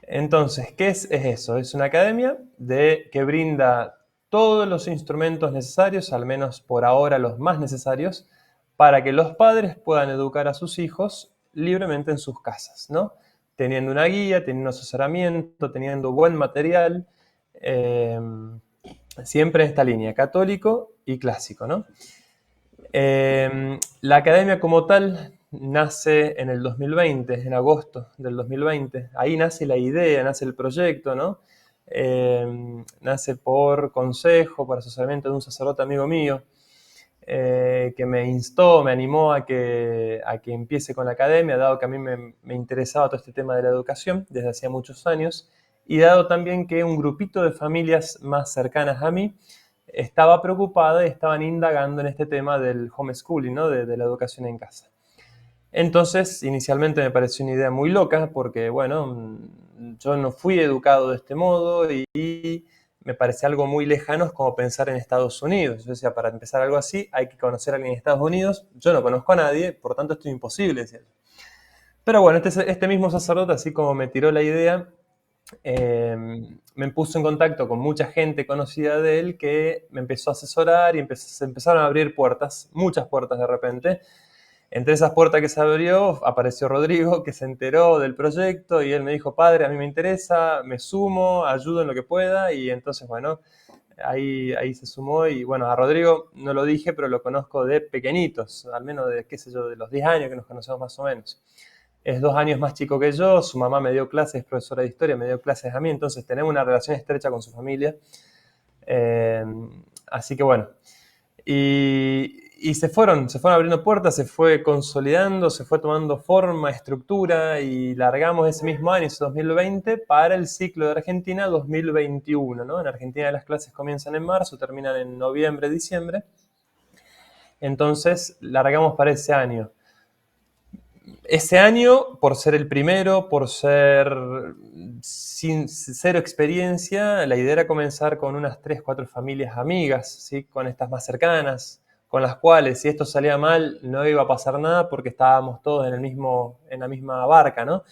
entonces, ¿qué es eso? Es una academia que brinda todos los instrumentos necesarios, al menos por ahora los más necesarios, para que los padres puedan educar a sus hijos libremente en sus casas, ¿no? Teniendo una guía, teniendo asesoramiento, teniendo buen material, eh, siempre en esta línea, católico y clásico, ¿no? La academia como tal nace en el 2020, en agosto del 2020. Ahí nace la idea, nace el proyecto, ¿no? Nace por consejo, por asesoramiento de un sacerdote amigo mío, que me instó, me animó a que empiece con la academia, dado que a mí me interesaba todo este tema de la educación desde hacía muchos años, y dado también que un grupito de familias más cercanas a mí estaba preocupada y estaban indagando en este tema del homeschooling, ¿no? de la educación en casa. Entonces, inicialmente me pareció una idea muy loca porque, bueno, yo no fui educado de este modo y me parecía algo muy lejano, es como pensar en Estados Unidos. Yo decía, para empezar algo así hay que conocer a alguien en Estados Unidos. Yo no conozco a nadie, por tanto esto es imposible, decía yo. Pero bueno, este mismo sacerdote, así como me tiró la idea, me puso en contacto con mucha gente conocida de él que me empezó a asesorar y se empezaron a abrir puertas, muchas puertas de repente. Entre esas puertas que se abrió apareció Rodrigo, que se enteró del proyecto y él me dijo, padre, a mí me interesa, me sumo, ayudo en lo que pueda, y entonces, bueno, ahí se sumó. Y bueno, a Rodrigo no lo dije, pero lo conozco de pequeñitos, al menos de, qué sé yo, de los 10 años que nos conocemos más o menos. Es 2 años más chico que yo, su mamá me dio clases, es profesora de historia, me dio clases a mí, entonces tenemos una relación estrecha con su familia. Eh, Así que bueno, y se fueron abriendo puertas, se fue consolidando, se fue tomando forma, estructura, y largamos ese mismo año, ese 2020, para el ciclo de Argentina 2021, ¿no? En Argentina las clases comienzan en marzo, terminan en noviembre, diciembre. Entonces largamos para ese año. Ese año, por ser el primero, por ser sin cero experiencia, la idea era comenzar con unas 3, 4 familias amigas, ¿sí? Con estas más cercanas, con las cuales, si esto salía mal, no iba a pasar nada porque estábamos todos en la misma barca, ¿no?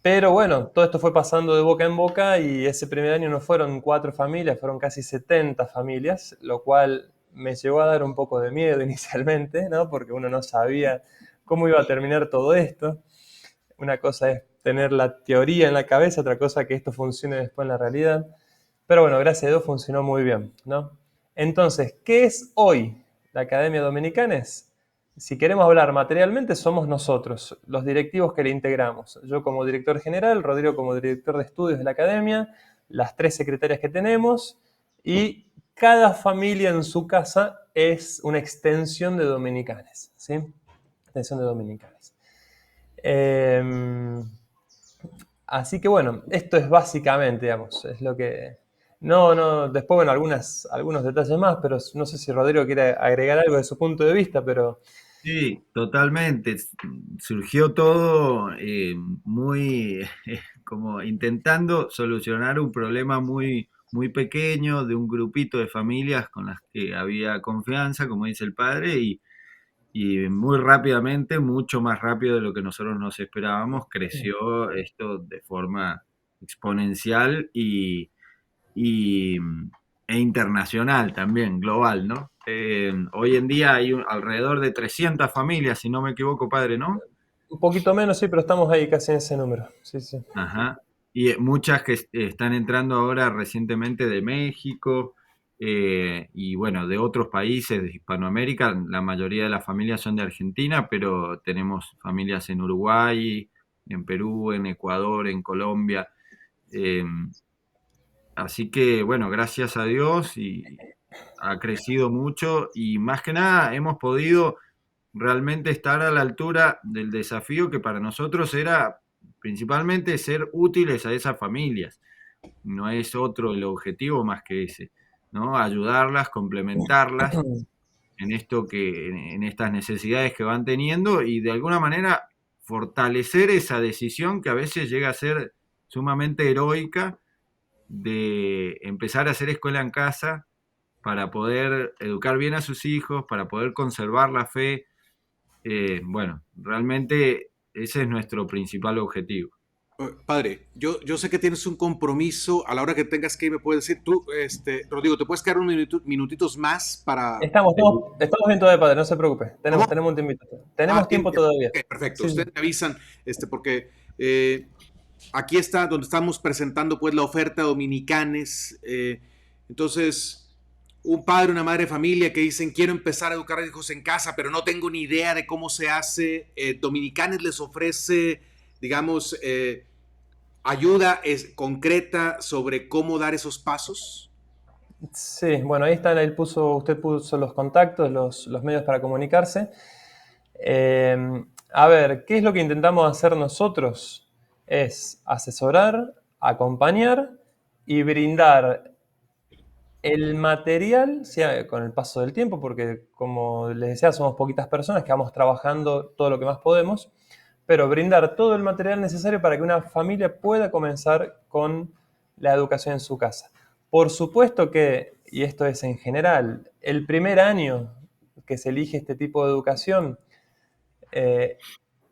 Pero bueno, todo esto fue pasando de boca en boca y ese primer año no fueron 4 familias, fueron casi 70 familias, lo cual me llegó a dar un poco de miedo inicialmente, ¿no? Porque uno no sabía cómo iba a terminar todo esto. Una cosa es tener la teoría en la cabeza, otra cosa que esto funcione después en la realidad. Pero bueno, gracias a Dios funcionó muy bien, ¿no? Entonces, ¿qué es hoy la Academia Dominicanes? Si queremos hablar materialmente, somos nosotros, los directivos que le integramos. Yo como director general, Rodrigo como director de estudios de la academia, las 3 secretarias que tenemos, y cada familia en su casa es una extensión de Dominicanes, ¿sí? Extensión de Dominicanes. Así que bueno, esto es básicamente, digamos, es lo que... No, después, bueno, algunos detalles más, pero no sé si Rodrigo quiere agregar algo de su punto de vista, pero... Sí, totalmente. Surgió todo muy como intentando solucionar un problema muy, muy pequeño de un grupito de familias con las que había confianza, como dice el padre, y muy rápidamente, mucho más rápido de lo que nosotros nos esperábamos, creció esto de forma exponencial y, e internacional también, global, ¿no? Hoy en día hay alrededor de 300 familias, si no me equivoco, padre, ¿no? Un poquito menos, sí, pero estamos ahí casi en ese número. Sí, sí. Ajá. Y muchas que están entrando ahora recientemente de México y bueno, de otros países de Hispanoamérica. La mayoría de las familias son de Argentina, pero tenemos familias en Uruguay, en Perú, en Ecuador, en Colombia. Eh, Así que bueno, gracias a Dios y ha crecido mucho y más que nada hemos podido realmente estar a la altura del desafío que para nosotros era principalmente ser útiles a esas familias. No es otro el objetivo más que ese, ¿no? Ayudarlas, complementarlas en esto en estas necesidades que van teniendo y de alguna manera fortalecer esa decisión que a veces llega a ser sumamente heroica de empezar a hacer escuela en casa para poder educar bien a sus hijos, para poder conservar la fe. Bueno, realmente ese es nuestro principal objetivo. Padre, yo sé que tienes un compromiso. A la hora que tengas que ir, me puedes decir tú, Rodrigo, ¿te puedes quedar unos minutitos más para... Estamos bien todavía, padre, no se preocupe. ¿Cómo? Tenemos un tiempito. Ah, Tenemos tiene tiempo tiempo. todavía. Ok, perfecto. Sí, sí. Ustedes me avisan, porque aquí está donde estamos presentando pues la oferta Dominicanes. Entonces, un padre, una madre de familia que dicen, quiero empezar a educar a hijos en casa, pero no tengo ni idea de cómo se hace. Dominicanes les ofrece, digamos, ayuda concreta sobre cómo dar esos pasos. Sí, bueno, ahí están, usted puso los contactos, los medios para comunicarse. A ver, ¿qué es lo que intentamos hacer nosotros? Es asesorar, acompañar y brindar el material, sea con el paso del tiempo, porque como les decía, somos poquitas personas que vamos trabajando todo lo que más podemos, pero brindar todo el material necesario para que una familia pueda comenzar con la educación en su casa. Por supuesto que, y esto es en general, el primer año que se elige este tipo de educación, eh,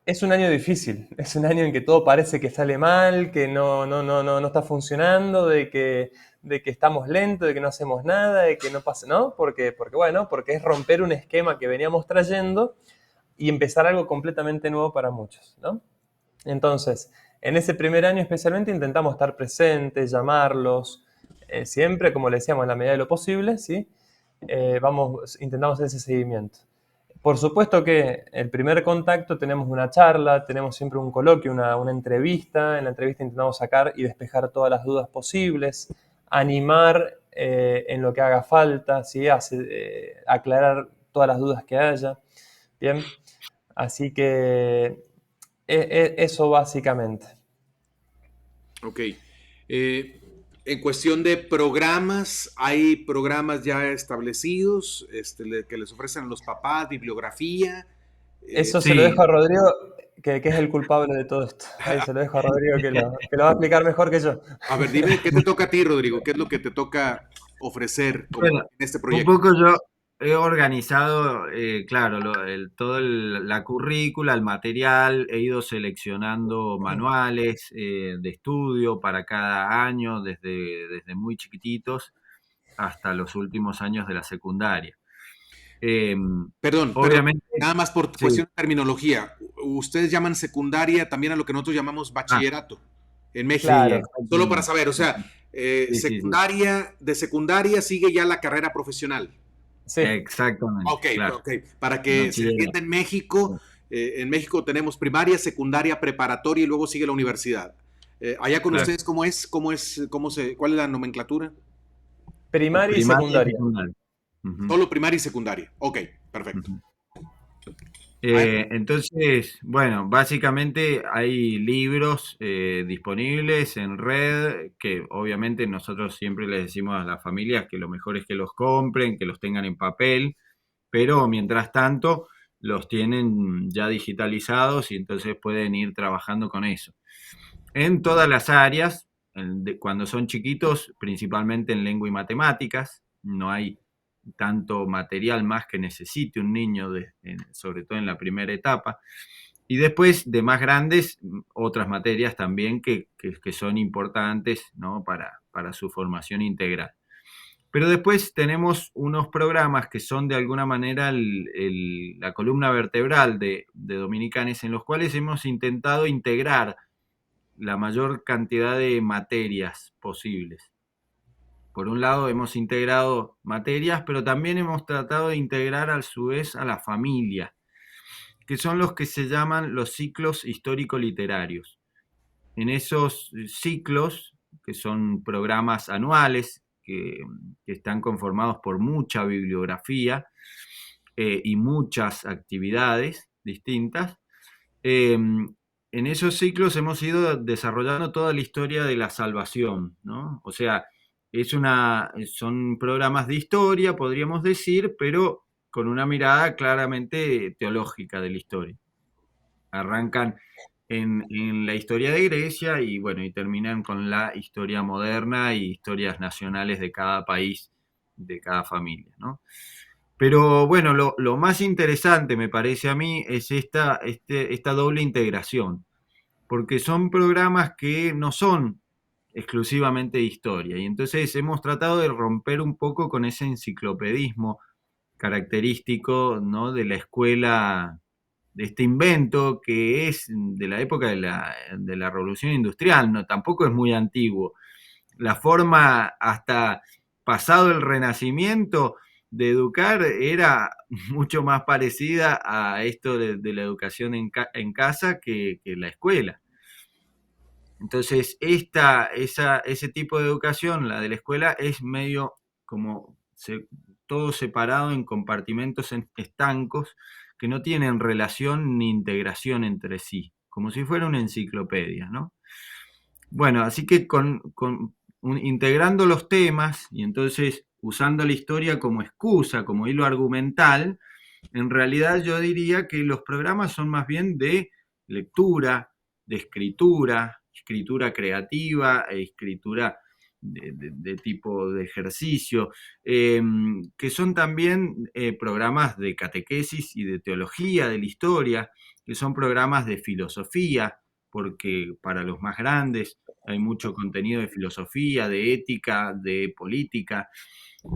es un año difícil, es un año en que todo parece que sale mal, que no está funcionando, de que estamos lentos, de que no hacemos nada, de que no pasa, ¿no? Porque es romper un esquema que veníamos trayendo y empezar algo completamente nuevo para muchos, ¿no? Entonces, en ese primer año especialmente intentamos estar presentes, llamarlos, siempre, como le decíamos, en la medida de lo posible, ¿sí? Intentamos hacer ese seguimiento. Por supuesto que el primer contacto tenemos una charla, tenemos siempre un coloquio, una entrevista. En la entrevista intentamos sacar y despejar todas las dudas posibles, animar en lo que haga falta, ¿sí? Aclarar todas las dudas que haya. Bien, así que eso básicamente. Ok. En cuestión de programas, hay programas ya establecidos que les ofrecen a los papás, bibliografía. Eso se lo Sí, dejo a Rodrigo, que es el culpable de todo esto. Ahí se lo dejo a Rodrigo que lo va a explicar mejor que yo. A ver, dime, ¿qué te toca a ti, Rodrigo? ¿Qué es lo que te toca ofrecer como bueno, en este un proyecto? poco yo he organizado, claro, la currícula, el material, he ido seleccionando manuales de estudio para cada año, desde muy chiquititos hasta los últimos años de la secundaria. Eh, Perdón, Obviamente, nada más por sí, cuestión de terminología. Ustedes llaman secundaria también a lo que nosotros llamamos ah, bachillerato en México. sí, Claro, Solo para exactamente. saber, o sea, Sí, sí, sí, de secundaria sigue ya la carrera profesional. sí, exactamente, Ok, claro. ok. Para El que se entienda bachillerato. En México tenemos primaria, secundaria, preparatoria y luego sigue la universidad. Allá con Claro, ustedes, ¿cuál es la nomenclatura? primaria y primaria y secundaria. secundaria. Ujú, Solo primaria y secundaria. Ok, perfecto. ujú. Ah, Entonces, bueno, básicamente hay libros disponibles en red que obviamente nosotros siempre les decimos a las familias que lo mejor es que los compren, que los tengan en papel, pero mientras tanto los tienen ya digitalizados y entonces pueden ir trabajando con eso. En todas las áreas, cuando son chiquitos, principalmente en lengua y matemáticas, no hay tanto material más que necesite un niño, sobre todo en la primera etapa. Y después de más grandes, otras materias también que son importantes, ¿no? Para su formación integral. Pero después tenemos unos programas que son de alguna manera la columna vertebral de Dominicanes, en los cuales hemos intentado integrar la mayor cantidad de materias posibles. Por un lado hemos integrado materias, pero también hemos tratado de integrar a su vez a la familia, que son los que se llaman los ciclos histórico-literarios. En esos ciclos, que son programas anuales, que están conformados por mucha bibliografía y muchas actividades distintas, eh, en esos ciclos hemos ido desarrollando toda la historia de la salvación, ¿no? O sea, son programas de historia, podríamos decir, pero con una mirada claramente teológica de la historia. Arrancan en la historia de Grecia y bueno, y terminan con la historia moderna y historias nacionales de cada país, de cada familia, ¿no? Pero bueno, lo más interesante me parece a mí es esta doble integración, porque son programas que no son exclusivamente de historia, y entonces hemos tratado de romper un poco con ese enciclopedismo característico, ¿no?, de la escuela, de este invento que es de la época de la Revolución Industrial, no, tampoco es muy antiguo. La forma hasta pasado el Renacimiento de educar era mucho más parecida a esto de la educación en casa que la escuela. Entonces, ese tipo de educación, la de la escuela, es medio como todo separado en compartimentos estancos que no tienen relación ni integración entre sí, como si fuera una enciclopedia, ¿no? Bueno, así que integrando los temas y entonces usando la historia como excusa, como hilo argumental, en realidad yo diría que los programas son más bien de lectura, de escritura creativa, escritura de tipo de ejercicio, que son también programas de catequesis y de teología de la historia, que son programas de filosofía, porque para los más grandes hay mucho contenido de filosofía, de ética, de política,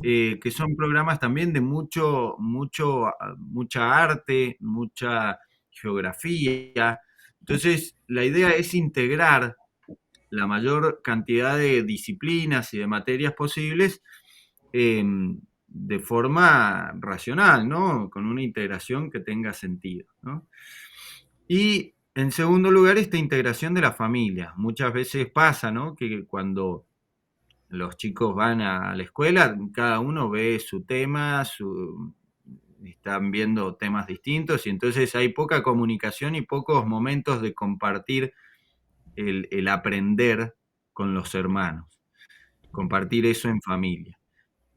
que son programas también de mucha arte, mucha geografía. Entonces, la idea es integrar la mayor cantidad de disciplinas y de materias posibles eh, de forma racional, ¿no? Con una integración que tenga sentido, ¿no? Y en segundo lugar, esta integración de la familia. Muchas veces pasa, ¿no?, que cuando los chicos van a la escuela, cada uno ve su tema, están viendo temas distintos y entonces hay poca comunicación y pocos momentos de compartir el aprender con los hermanos, compartir eso en familia.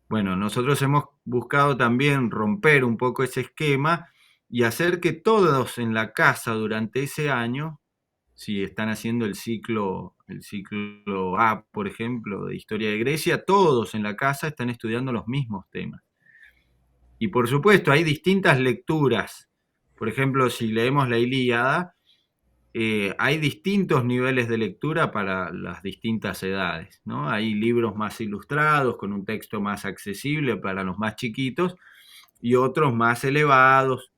Bueno, nosotros hemos buscado también romper un poco ese esquema y hacer que todos en la casa durante ese año, si están haciendo el ciclo A, por ejemplo, de Historia de Grecia, todos en la casa están estudiando los mismos temas. Y por supuesto, hay distintas lecturas. Por ejemplo, si leemos la Ilíada, hay distintos niveles de lectura para las distintas edades, ¿no? Hay libros más ilustrados, con un texto más accesible para los más chiquitos, y otros más elevados,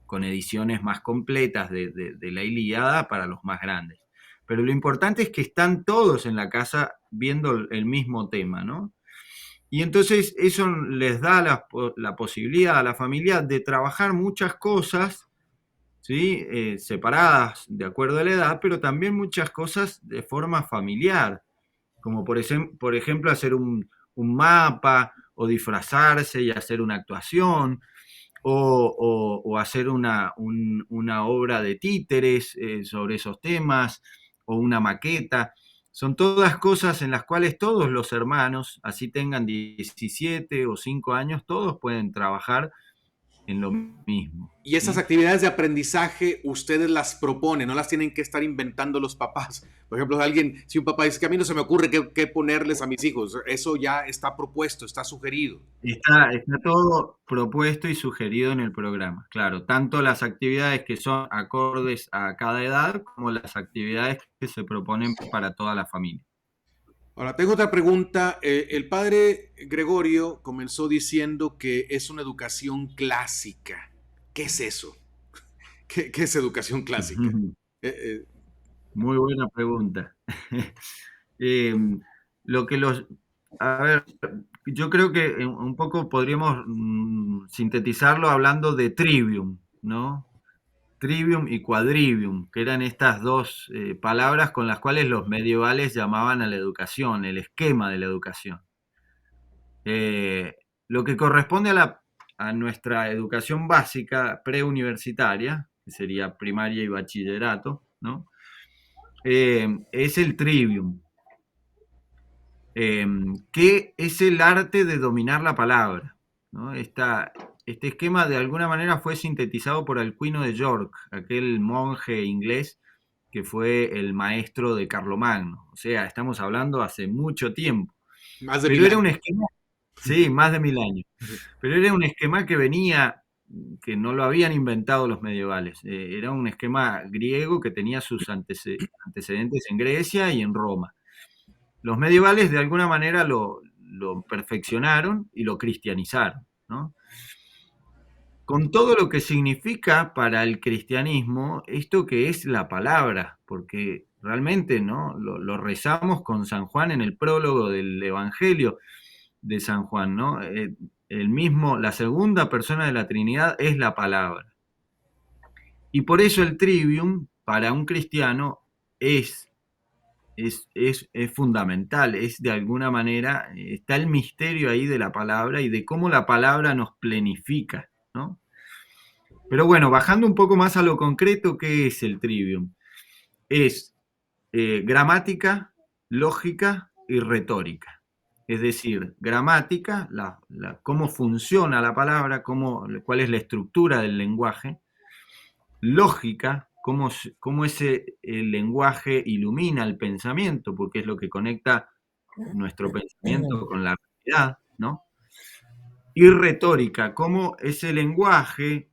con ediciones más completas de la Ilíada para los más grandes. Pero lo importante es que están todos en la casa viendo el mismo tema, ¿no? Y entonces eso les da la posibilidad a la familia de trabajar muchas cosas, ¿sí? Separadas de acuerdo a la edad, pero también muchas cosas de forma familiar, como por ejemplo hacer un mapa o disfrazarse y hacer una actuación, o hacer una obra de títeres sobre esos temas, o una maqueta. Son todas cosas en las cuales todos los hermanos, así tengan 17 o 5 años, todos pueden trabajar en lo mismo, Y esas ¿sí? actividades de aprendizaje ustedes las proponen, no las tienen que estar inventando los papás. Por ejemplo, si un papá dice que a mí no se me ocurre qué ponerles a mis hijos, eso ya está propuesto, está sugerido. Está todo propuesto y sugerido en el programa, claro, tanto las actividades que son acordes a cada edad como las actividades que se proponen para toda la familia. Ahora, tengo otra pregunta. El padre Gregorio comenzó diciendo que es una educación clásica. ¿Qué es eso? ¿Qué es educación clásica? Eh, eh, Muy buena pregunta. Lo que a ver, yo creo que un poco podríamos sintetizarlo hablando de trivium, ¿no? Trivium y quadrivium, que eran estas dos palabras con las cuales los medievales llamaban a la educación, el esquema de la educación. Eh, lo que corresponde a nuestra educación básica preuniversitaria, que sería primaria y bachillerato, ¿no? Es el trivium, que es el arte de dominar la palabra, ¿no? Este esquema de alguna manera fue sintetizado por Alcuino de York, aquel monje inglés que fue el maestro de Carlomagno. O sea, estamos hablando hace mucho tiempo. Más de Pero mil era un años. esquema, sí, más de 1000 años. Pero era un esquema que venía, que no lo habían inventado los medievales. Era un esquema griego que tenía sus antecedentes en Grecia y en Roma. Los medievales de alguna manera lo perfeccionaron y lo cristianizaron, ¿no? Con todo lo que significa para el cristianismo esto que es la palabra, porque realmente, ¿no? Lo rezamos con San Juan en el prólogo del Evangelio de San Juan, ¿no? El mismo, la segunda persona de la Trinidad es la palabra. Y por eso el trivium para un cristiano es, es fundamental, es de alguna manera, está el misterio ahí de la palabra y de cómo la palabra nos plenifica, ¿no? Pero bueno, bajando un poco más a lo concreto, ¿qué es el trivium? Es gramática, lógica y retórica. Es decir, gramática, cómo funciona la palabra, cuál es la estructura del lenguaje. Lógica, cómo el lenguaje ilumina el pensamiento, porque es lo que conecta nuestro pensamiento con la realidad, ¿no? Y retórica, cómo ese lenguaje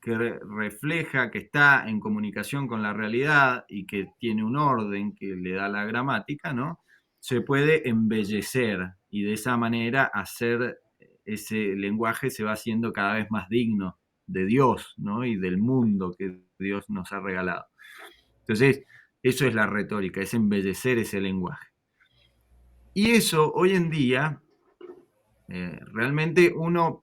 que refleja, que está en comunicación con la realidad y que tiene un orden que le da la gramática, ¿no? Se puede embellecer y de esa manera hacer ese lenguaje se va haciendo cada vez más digno de Dios, ¿no? Y del mundo que Dios nos ha regalado. Entonces, eso es la retórica, es embellecer ese lenguaje. Y eso hoy en día, realmente uno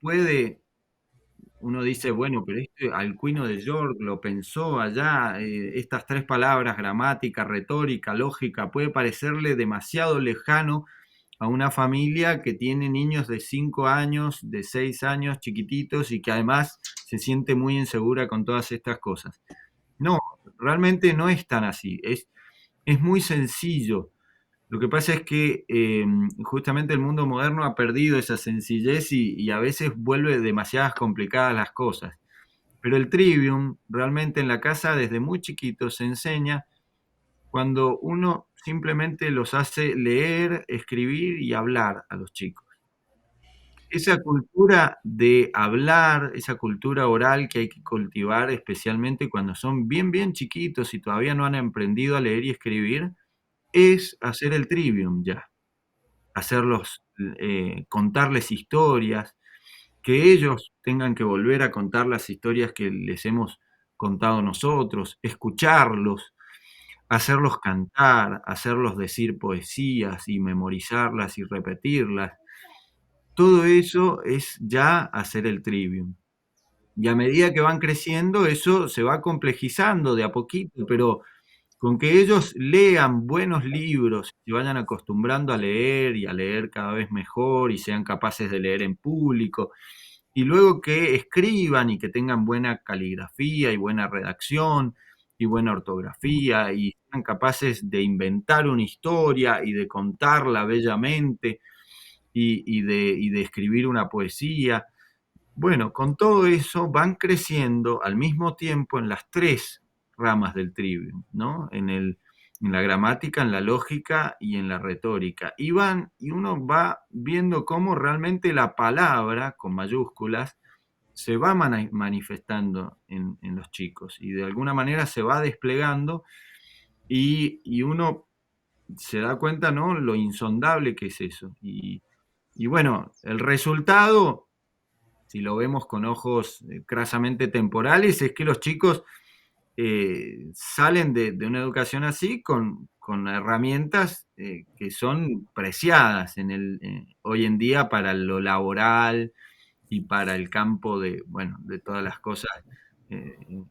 dice, bueno, pero este Alcuino de York lo pensó allá, estas tres palabras, gramática, retórica, lógica, puede parecerle demasiado lejano a una familia que tiene niños de 5 años, de 6 años, chiquititos, y que además se siente muy insegura con todas estas cosas. No, realmente no es tan así, es muy sencillo. Lo que pasa es que justamente el mundo moderno ha perdido esa sencillez y a veces vuelve demasiadas complicadas las cosas. Pero el trivium realmente en la casa desde muy chiquito se enseña cuando uno simplemente los hace leer, escribir y hablar a los chicos. Esa cultura de hablar, esa cultura oral que hay que cultivar, especialmente cuando son bien, bien chiquitos y todavía no han aprendido a leer y escribir, es hacer el trivium ya. Hacerlos, contarles historias, que ellos tengan que volver a contar las historias que les hemos contado nosotros, escucharlos, hacerlos cantar, hacerlos decir poesías y memorizarlas y repetirlas. Todo eso es ya hacer el trivium. Y a medida que van creciendo, eso se va complejizando de a poquito, pero con que ellos lean buenos libros, se vayan acostumbrando a leer y a leer cada vez mejor y sean capaces de leer en público, y luego que escriban y que tengan buena caligrafía y buena redacción y buena ortografía y sean capaces de inventar una historia y de contarla bellamente y de escribir una poesía. Bueno, con todo eso van creciendo al mismo tiempo en las tres ramas del trivium, ¿no? En la gramática, en la lógica y en la retórica. Y uno va viendo cómo realmente la palabra, con mayúsculas, se va manifestando en los chicos y de alguna manera se va desplegando y uno se da cuenta, ¿no? Lo insondable que es eso. Y bueno, el resultado si lo vemos con ojos crasamente temporales, es que los chicos salen de una educación así con herramientas que son preciadas hoy en día para lo laboral y para el campo de, bueno, de todas las cosas eh,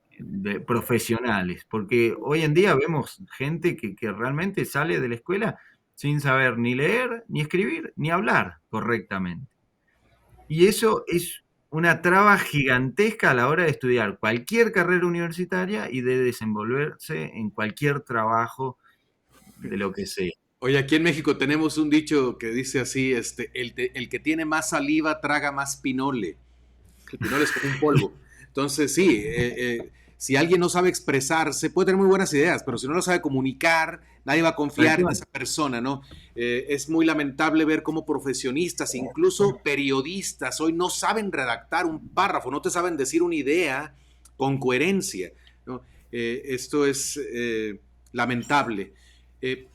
profesionales. Porque hoy en día vemos gente que realmente sale de la escuela sin saber ni leer, ni escribir, ni hablar correctamente. Y eso es una traba gigantesca a la hora de estudiar cualquier carrera universitaria y de desenvolverse en cualquier trabajo de lo que sea. Oye, aquí en México tenemos un dicho que dice así, el que tiene más saliva traga más pinole. El pinole es como un polvo. Entonces, sí, si alguien no sabe expresarse, puede tener muy buenas ideas, pero si no lo sabe comunicar, nadie va a Tal confiar en cual. esa persona, ¿no? Es muy lamentable ver cómo profesionistas, incluso periodistas, hoy no saben redactar un párrafo, no te saben decir una idea con coherencia, ¿no? Esto es lamentable.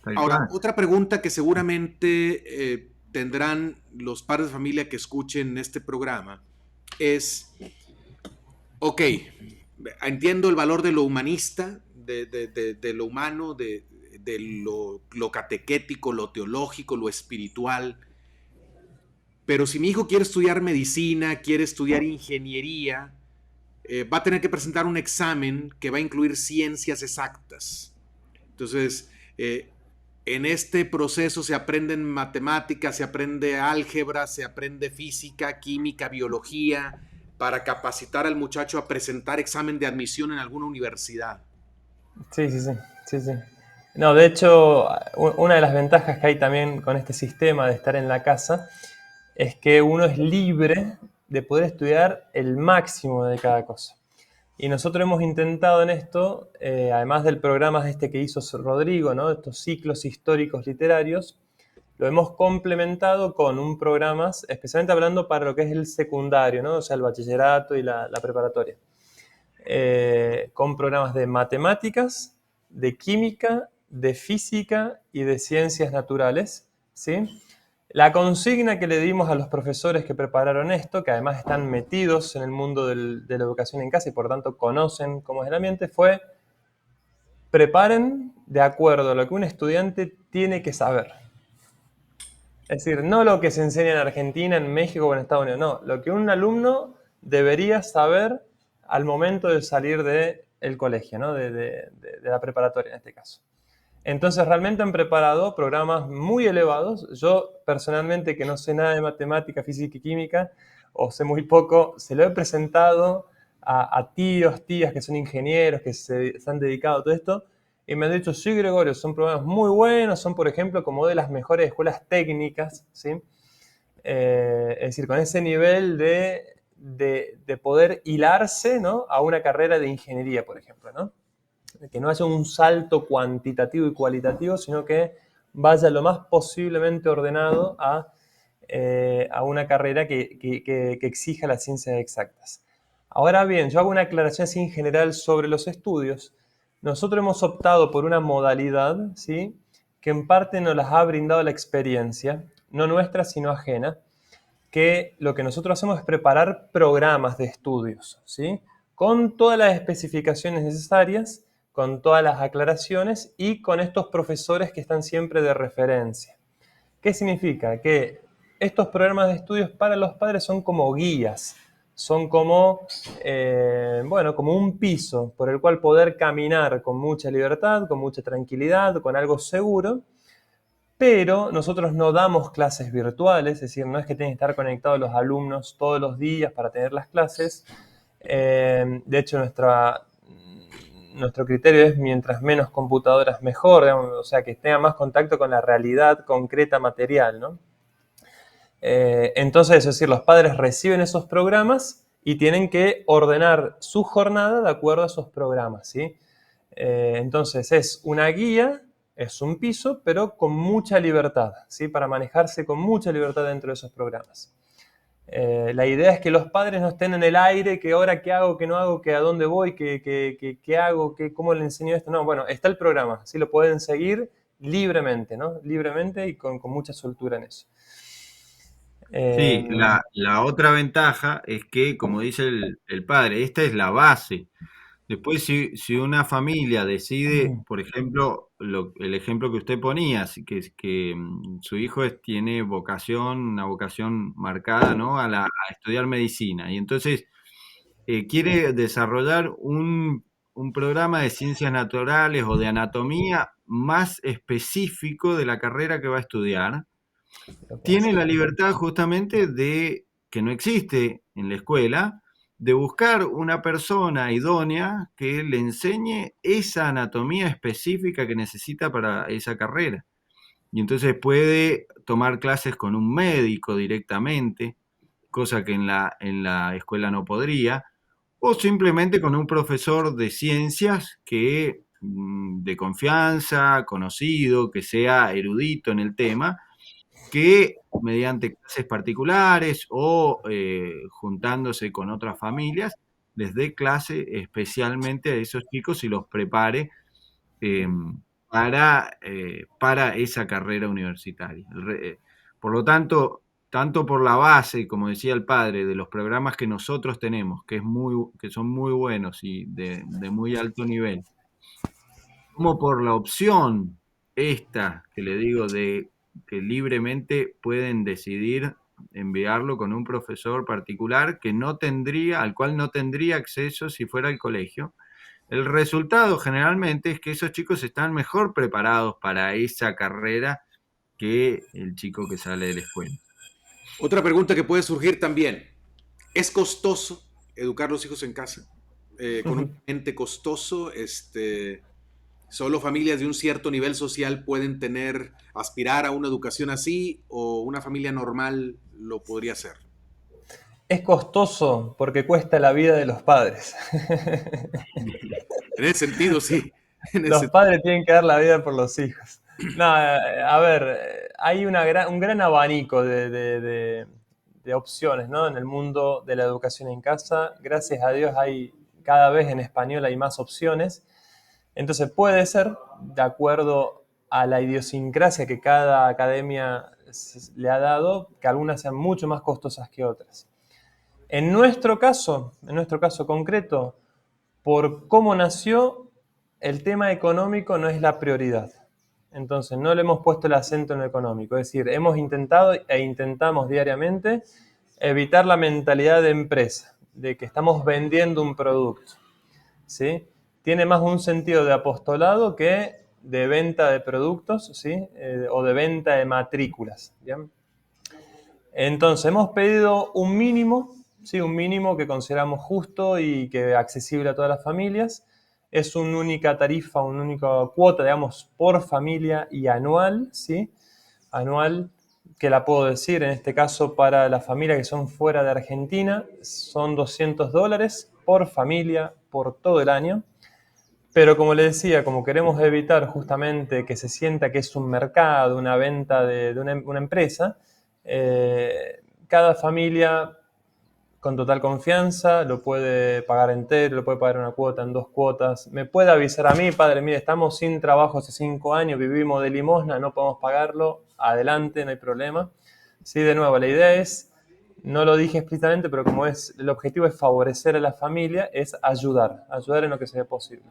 Tal Ahora, cual. otra pregunta que seguramente tendrán los padres de familia que escuchen este programa es, ok, entiendo el valor de lo humanista, de lo humano, de lo catequético, lo teológico, lo espiritual, pero si mi hijo quiere estudiar medicina, quiere estudiar ingeniería, va a tener que presentar un examen que va a incluir ciencias exactas. Entonces, en este proceso se aprenden matemáticas, se aprende álgebra, se aprende física, química, biología, para capacitar al muchacho a presentar examen de admisión en alguna universidad. Sí, sí, sí, sí, sí. No, de hecho, una de las ventajas que hay también con este sistema de estar en la casa es que uno es libre de poder estudiar el máximo de cada cosa. Y nosotros hemos intentado en esto, además del programa este que hizo Rodrigo, ¿no? Estos ciclos históricos literarios, lo hemos complementado con un programa, especialmente hablando para lo que es el secundario, ¿no? O sea, el bachillerato y la preparatoria. Con programas de matemáticas, de química, de física y de ciencias naturales, ¿sí? La consigna que le dimos a los profesores que prepararon esto, que además están metidos en el mundo de la educación en casa y por tanto conocen cómo es el ambiente, fue: preparen de acuerdo a lo que un estudiante tiene que saber. Es decir, no lo que se enseña en Argentina, en México o en Estados Unidos, no, lo que un alumno debería saber al momento de salir del colegio, ¿no? De la preparatoria en este caso. Entonces realmente han preparado programas muy elevados. Yo personalmente, que no sé nada de matemática, física y química, o sé muy poco, se lo he presentado a tíos, tías que son ingenieros, que se han dedicado a todo esto, y me han dicho: sí, Gregorio, son programas muy buenos, son por ejemplo como de las mejores escuelas técnicas, ¿sí? Es decir, con ese nivel de poder hilarse, ¿no? A una carrera de ingeniería, por ejemplo, ¿no? Que no haya un salto cuantitativo y cualitativo, sino que vaya lo más posiblemente ordenado a una carrera que exija las ciencias exactas. Ahora bien, yo hago una aclaración así en general sobre los estudios. Nosotros hemos optado por una modalidad, ¿sí?, que en parte nos las ha brindado la experiencia, no nuestra, sino ajena, que lo que nosotros hacemos es preparar programas de estudios, ¿sí? Con todas las especificaciones necesarias, con todas las aclaraciones y con estos profesores que están siempre de referencia. ¿Qué significa? Que estos programas de estudios para los padres son como guías, son como, bueno, como un piso por el cual poder caminar con mucha libertad, con mucha tranquilidad, con algo seguro, pero nosotros no damos clases virtuales, es decir, no es que tienen que estar conectados los alumnos todos los días para tener las clases. De hecho, nuestro criterio es mientras menos computadoras mejor, digamos, o sea, que tenga más contacto con la realidad concreta material, ¿no? Entonces, es decir, los padres reciben esos programas y tienen que ordenar su jornada de acuerdo a esos programas, ¿sí? Entonces, es una guía, es un piso, pero con mucha libertad, ¿sí? Para manejarse con mucha libertad dentro de esos programas. La idea es que los padres no estén en el aire, que ahora qué hago, qué no hago, que a dónde voy, qué hago, cómo le enseño esto. No, bueno, está el programa, ¿sí? Lo pueden seguir libremente, ¿no? Libremente y con mucha soltura en eso. Sí, la otra ventaja es que, como dice el padre, esta es la base. Después, si una familia decide, por ejemplo, el ejemplo que usted ponía, que su hijo tiene vocación, una vocación marcada, ¿no? A estudiar medicina, y entonces quiere desarrollar un programa de ciencias naturales o de anatomía más específico de la carrera que va a estudiar, Lo puede tiene hacer. la libertad justamente de que no existe en la escuela, de buscar una persona idónea que le enseñe esa anatomía específica que necesita para esa carrera. Y entonces puede tomar clases con un médico directamente, cosa que en la escuela no podría, o simplemente con un profesor de ciencias que de confianza, conocido, que sea erudito en el tema, que mediante clases particulares o juntándose con otras familias, les dé clase especialmente a esos chicos y los prepare eh, para esa carrera universitaria. Por lo tanto, tanto por la base, como decía el padre, de los programas que nosotros tenemos, que son muy buenos y de muy alto nivel, como por la opción esta que le digo de que libremente pueden decidir enviarlo con un profesor particular que no tendría, al cual no tendría acceso si fuera al colegio. El resultado generalmente es que esos chicos están mejor preparados para esa carrera que el chico que sale de la escuela. Otra pregunta que puede surgir también, ¿es costoso educar a los hijos en casa? Económicamente costoso, solo familias de un cierto nivel social pueden aspirar a una educación así, o una familia normal lo podría hacer. Es costoso porque cuesta la vida de los padres. En ese sentido, sí. En Los ese... padres tienen que dar la vida por los hijos. No, a ver, hay un gran abanico de opciones, ¿no? En el mundo de la educación en casa. Gracias a Dios hay cada vez en español hay más opciones. Entonces puede ser, de acuerdo a la idiosincrasia que cada academia le ha dado, que algunas sean mucho más costosas que otras. En nuestro caso concreto, por cómo nació, el tema económico no es la prioridad. Entonces, no le hemos puesto el acento en lo económico. Es decir, hemos intentado e intentamos diariamente evitar la mentalidad de empresa, de que estamos vendiendo un producto, ¿sí? Tiene más un sentido de apostolado que de venta de productos, ¿sí? O de venta de matrículas, ¿bien? Entonces, hemos pedido un mínimo, ¿sí? Un mínimo que consideramos justo y que accesible a todas las familias. Es una única tarifa, una única cuota, digamos, por familia y anual, ¿sí? Anual, que la puedo decir, en este caso para las familias que son fuera de Argentina, son $200 por familia por todo el año. Pero como le decía, como queremos evitar justamente que se sienta que es un mercado, una venta de una empresa, cada familia con total confianza lo puede pagar entero, lo puede pagar una cuota, en 2 cuotas. Me puede avisar a mí, padre, mire, estamos sin trabajo hace 5 años, vivimos de limosna, no podemos pagarlo, adelante, no hay problema. Sí, de nuevo, la idea es, no lo dije explícitamente, pero como el objetivo es favorecer a la familia, es ayudar en lo que sea posible.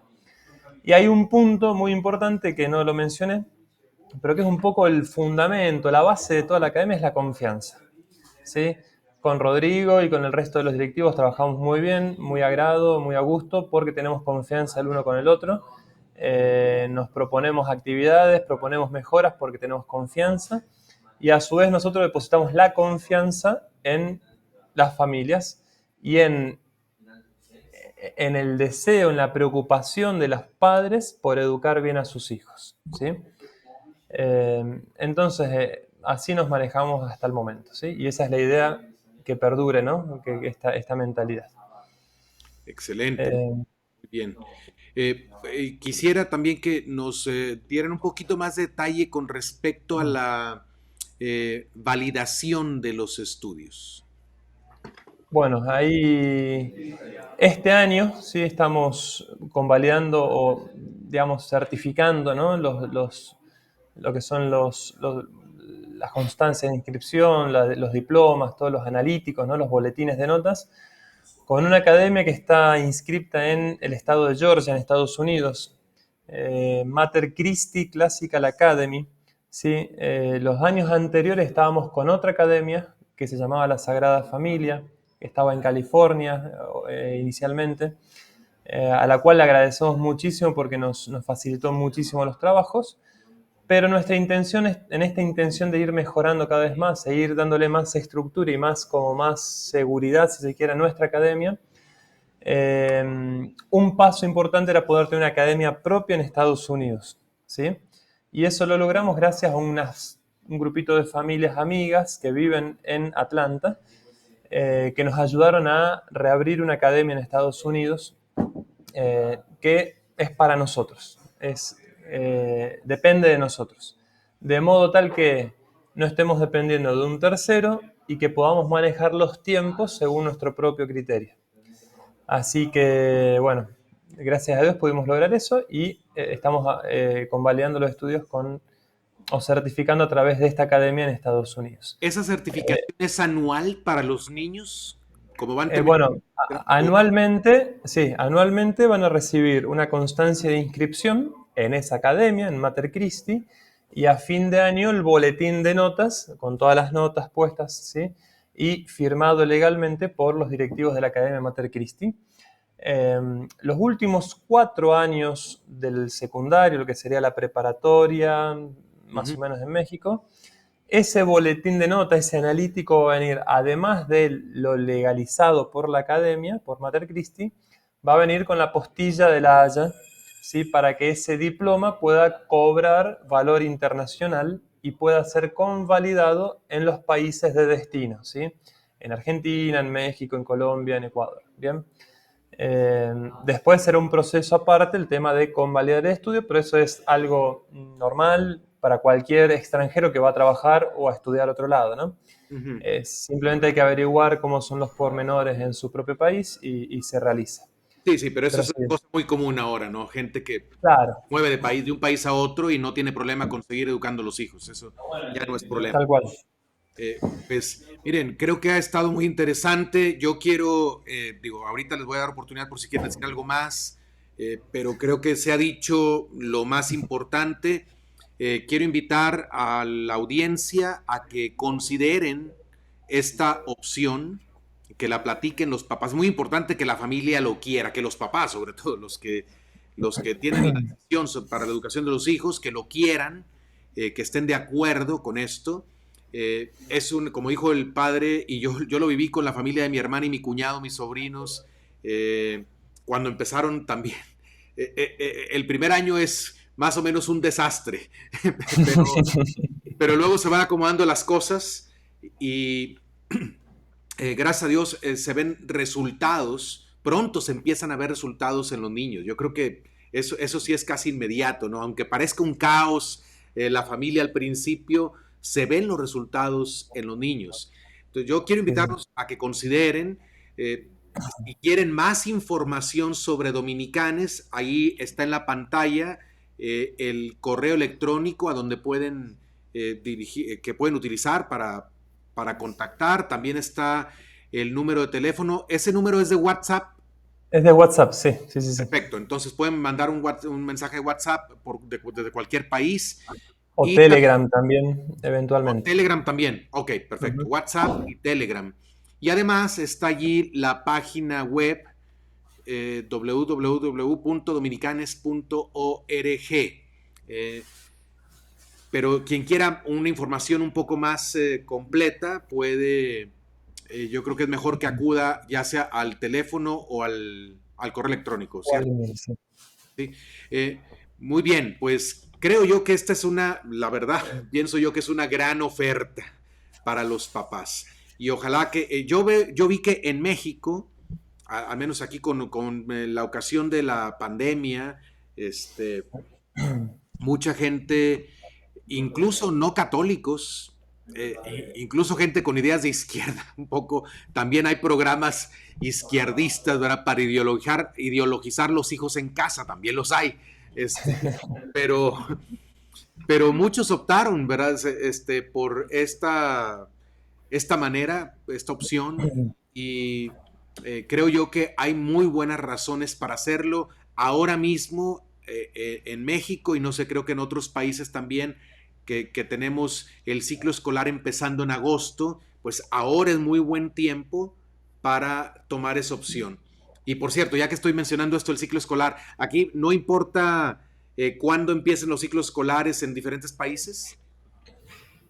Y hay un punto muy importante que no lo mencioné, pero que es un poco el fundamento, la base de toda la academia es la confianza, ¿sí? Con Rodrigo y con el resto de los directivos trabajamos muy bien, muy a grado, muy a gusto, porque tenemos confianza el uno con el otro. Nos proponemos actividades, proponemos mejoras porque tenemos confianza, y a su vez nosotros depositamos la confianza en las familias y en el deseo, en la preocupación de los padres por educar bien a sus hijos, ¿sí? Entonces, así nos manejamos hasta el momento, ¿sí? Y esa es la idea, que perdure, ¿no? Que esta mentalidad. Excelente, muy bien. Quisiera también que nos dieran un poquito más de detalle con respecto a la validación de los estudios. Bueno, ahí este año sí estamos convalidando o, digamos, certificando, ¿no? Lo que son las constancias de inscripción, los diplomas, todos los analíticos, ¿no? Los boletines de notas, con una academia que está inscripta en el estado de Georgia, en Estados Unidos, Mater Christi Classical Academy, ¿sí? Los años anteriores estábamos con otra academia que se llamaba La Sagrada Familia, que estaba en California inicialmente, a la cual le agradecemos muchísimo porque nos facilitó muchísimo los trabajos, pero nuestra intención es, en esta intención de ir mejorando cada vez más, e ir dándole más estructura y más seguridad, si se quiere, a nuestra academia. Un paso importante era poder tener una academia propia en Estados Unidos, ¿sí? Y eso lo logramos gracias a un grupito de familias amigas que viven en Atlanta, que nos ayudaron a reabrir una academia en Estados Unidos que es para nosotros, depende de nosotros, de modo tal que no estemos dependiendo de un tercero y que podamos manejar los tiempos según nuestro propio criterio. Así que, bueno, gracias a Dios pudimos lograr eso y estamos convalidando los estudios o certificando a través de esta academia en Estados Unidos. ¿Esa certificación es anual para los niños? Como van Bueno, anualmente van a recibir una constancia de inscripción en esa academia, en Mater Christi, y a fin de año el boletín de notas, con todas las notas puestas, ¿sí? Y firmado legalmente por los directivos de la Academia Mater Christi. Los últimos 4 años del secundario, lo que sería la preparatoria, más o menos en México, ese boletín de nota, ese analítico va a venir, además de lo legalizado por la academia, por Mater Christi, va a venir con la postilla de la Haya, ¿sí? Para que ese diploma pueda cobrar valor internacional y pueda ser convalidado en los países de destino, ¿sí? En Argentina, en México, en Colombia, en Ecuador, ¿bien? Después será un proceso aparte el tema de convalidar el estudio, pero eso es algo normal para cualquier extranjero que va a trabajar o a estudiar a otro lado, ¿no? Simplemente hay que averiguar cómo son los pormenores en su propio país y se realiza. Sí, pero eso es una cosa muy común ahora, ¿no? Gente que mueve de un país a otro y no tiene problema con seguir educando a los hijos. Eso ya no es problema. Tal cual. Pues miren, creo que ha estado muy interesante. Yo quiero, ahorita les voy a dar oportunidad por si quieren decir algo más, pero creo que se ha dicho lo más importante. Quiero invitar a la audiencia a que consideren esta opción, que la platiquen los papás. Muy importante que la familia lo quiera, que los papás, sobre todo los que tienen la decisión para la educación de los hijos, que lo quieran, que estén de acuerdo con esto. Como dijo el padre, y yo lo viví con la familia de mi hermana y mi cuñado, mis sobrinos, cuando empezaron también. El primer año es más o menos un desastre, pero luego se van acomodando las cosas y gracias a Dios se ven resultados, pronto se empiezan a ver resultados en los niños. Yo creo que eso sí es casi inmediato, ¿no? Aunque parezca un caos, la familia al principio, se ven los resultados en los niños. Entonces yo quiero invitarlos a que consideren, si quieren más información sobre Dominicanes, ahí está en la pantalla el correo electrónico a donde pueden que pueden utilizar para contactar. También está el número de teléfono. ¿Ese número es de WhatsApp? Es de WhatsApp, sí. Perfecto, entonces pueden mandar un mensaje de WhatsApp desde cualquier país. O Telegram también, eventualmente. Telegram también, ok, perfecto. WhatsApp y Telegram. Y además está allí la página web www.dominicanes.org. Pero quien quiera una información un poco más completa puede, yo creo que es mejor que acuda ya sea al teléfono o al correo electrónico, ¿cierto? Sí. Muy bien, pues creo yo que esta es la verdad, pienso yo que es una gran oferta para los papás. Y ojalá que, yo vi que en México, al menos aquí con la ocasión de la pandemia, mucha gente, incluso no católicos, incluso gente con ideas de izquierda, un poco, también hay programas izquierdistas, ¿verdad? Para ideologizar los hijos en casa, también los hay. Pero muchos optaron, ¿verdad? Por esta manera, esta opción, y creo yo que hay muy buenas razones para hacerlo. Ahora mismo en México, y no sé, creo que en otros países también, que tenemos el ciclo escolar empezando en agosto, pues ahora es muy buen tiempo para tomar esa opción. Y por cierto, ya que estoy mencionando esto, el ciclo escolar, aquí no importa cuándo empiezan los ciclos escolares en diferentes países?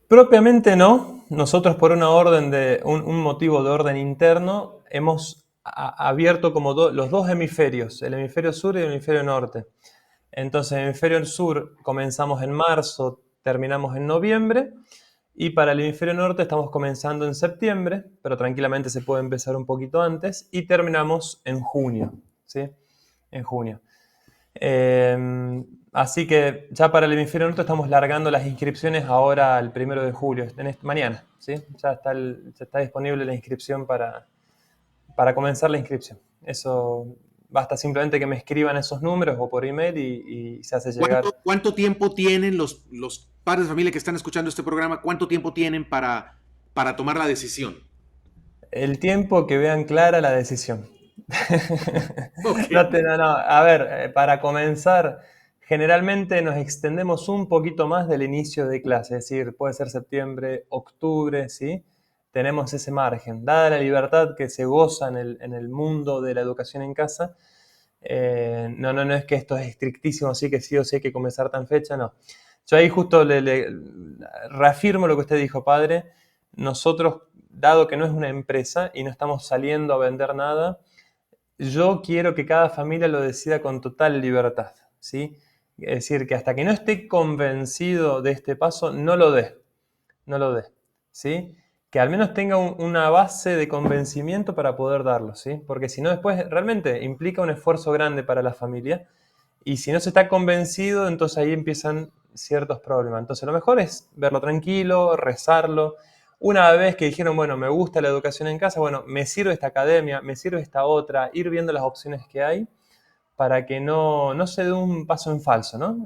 Propiamente no. Nosotros por una orden un motivo de orden interno hemos abierto como los dos hemisferios, el hemisferio sur y el hemisferio norte. Entonces, en el hemisferio sur comenzamos en marzo, terminamos en noviembre, y para el hemisferio norte estamos comenzando en septiembre, pero tranquilamente se puede empezar un poquito antes, y terminamos en junio, ¿sí? En junio. Así que ya para el hemisferio norte estamos largando las inscripciones ahora el 1 de julio, mañana, ¿sí? Ya está disponible la inscripción para comenzar la inscripción. Eso basta simplemente que me escriban esos números o por email y se hace llegar. ¿Cuánto tiempo tienen los padres de familia que están escuchando este programa? ¿Cuánto tiempo tienen para tomar la decisión? El tiempo que vean clara la decisión. Okay. No. A ver, para comenzar, generalmente nos extendemos un poquito más del inicio de clase, es decir, puede ser septiembre, octubre, ¿sí? Tenemos ese margen. Dada la libertad que se goza en el mundo de la educación en casa, no es que esto es estrictísimo, así que sí o sí hay que comenzar tan fecha, no. Yo ahí justo le reafirmo lo que usted dijo, padre. Nosotros, dado que no es una empresa y no estamos saliendo a vender nada, yo quiero que cada familia lo decida con total libertad, ¿sí? Es decir, que hasta que no esté convencido de este paso, no lo dé, ¿sí? Que al menos tenga una base de convencimiento para poder darlo, ¿sí? Porque si no, después realmente implica un esfuerzo grande para la familia, y si no se está convencido, entonces ahí empiezan ciertos problemas. Entonces lo mejor es verlo tranquilo, rezarlo. Una vez que dijeron, bueno, me gusta la educación en casa, bueno, me sirve esta academia, me sirve esta otra, ir viendo las opciones que hay para que no se dé un paso en falso, ¿no?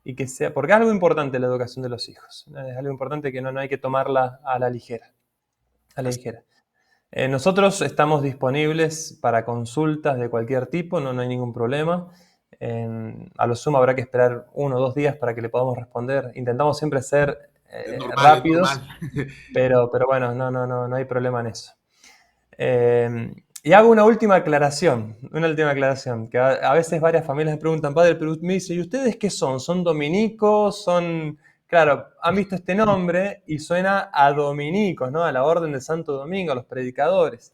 Y que sea, porque es algo importante la educación de los hijos. Es algo importante que no hay que tomarla a la ligera. A la ligera. Nosotros estamos disponibles para consultas de cualquier tipo, no hay ningún problema. A lo sumo habrá que esperar 1 o 2 días para que le podamos responder. Intentamos siempre ser Es normal, rápidos, es normal. pero bueno, no hay problema en eso. Y hago una última aclaración, que a veces varias familias me preguntan, padre, pero me dice, ¿y ustedes qué son? ¿Son dominicos? ¿Son...? Claro, han visto este nombre y suena a dominicos, ¿no? A la Orden de Santo Domingo, a los predicadores.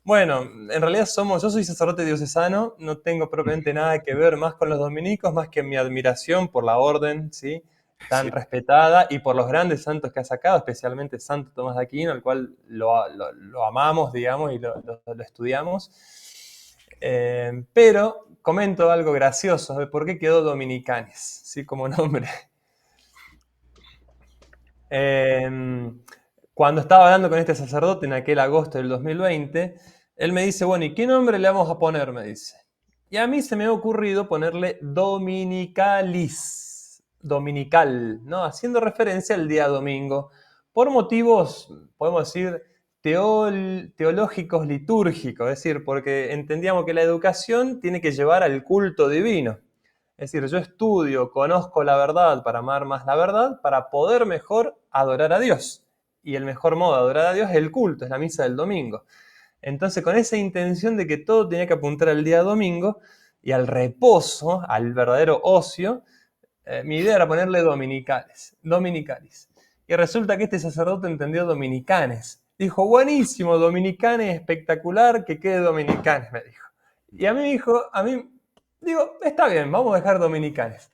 Bueno, en realidad yo soy sacerdote diocesano, no tengo propiamente nada que ver más con los dominicos, más que mi admiración por la orden, ¿sí? Tan Sí. respetada, y por los grandes santos que ha sacado, especialmente Santo Tomás de Aquino, al cual lo amamos, digamos, y lo estudiamos. Pero comento algo gracioso de por qué quedó Dominicanes, ¿sí? Como nombre. Cuando estaba hablando con este sacerdote en aquel agosto del 2020, él me dice, bueno, ¿y qué nombre le vamos a poner? Me dice. Y a mí se me ha ocurrido ponerle Dominicalis, dominical, ¿no? Haciendo referencia al día domingo, por motivos, podemos decir, teológicos, litúrgicos, es decir, porque entendíamos que la educación tiene que llevar al culto divino. Es decir, yo estudio, conozco la verdad para amar más la verdad, para poder mejor adorar a Dios. Y el mejor modo de adorar a Dios es el culto, es la misa del domingo. Entonces, con esa intención de que todo tenía que apuntar al día domingo y al reposo, al verdadero ocio, mi idea era ponerle dominicales. Y resulta que este sacerdote entendió dominicanes. Dijo, buenísimo, dominicanes, espectacular, que quede dominicanes, me dijo. Y a mí me dijo, digo, está bien, vamos a dejar dominicanes.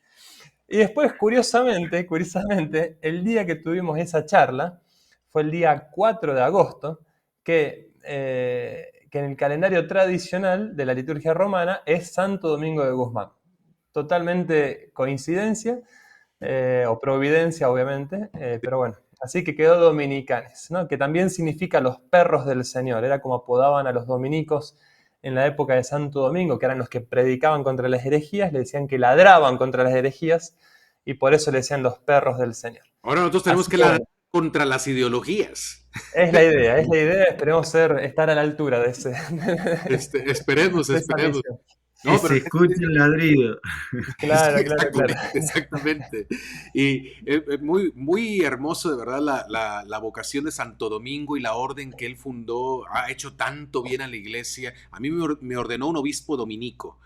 Y después, curiosamente, el día que tuvimos esa charla fue el día 4 de agosto, que en el calendario tradicional de la liturgia romana es Santo Domingo de Guzmán. Totalmente coincidencia, o providencia, obviamente, pero bueno. Así que quedó Dominicanes, ¿no? Que también significa los perros del Señor. Era como apodaban a los dominicos en la época de Santo Domingo, que eran los que predicaban contra las herejías, le decían que ladraban contra las herejías, y por eso le decían los perros del Señor. Ahora nosotros tenemos que ladrar contra las ideologías. Es la idea, esperemos estar a la altura de ese. Esperemos. No, que se escuche el ladrido. Claro. Exactamente. Y muy, muy hermoso, de verdad, la vocación de Santo Domingo y la orden que él fundó. Ha hecho tanto bien a la iglesia. A mí me ordenó un obispo dominico.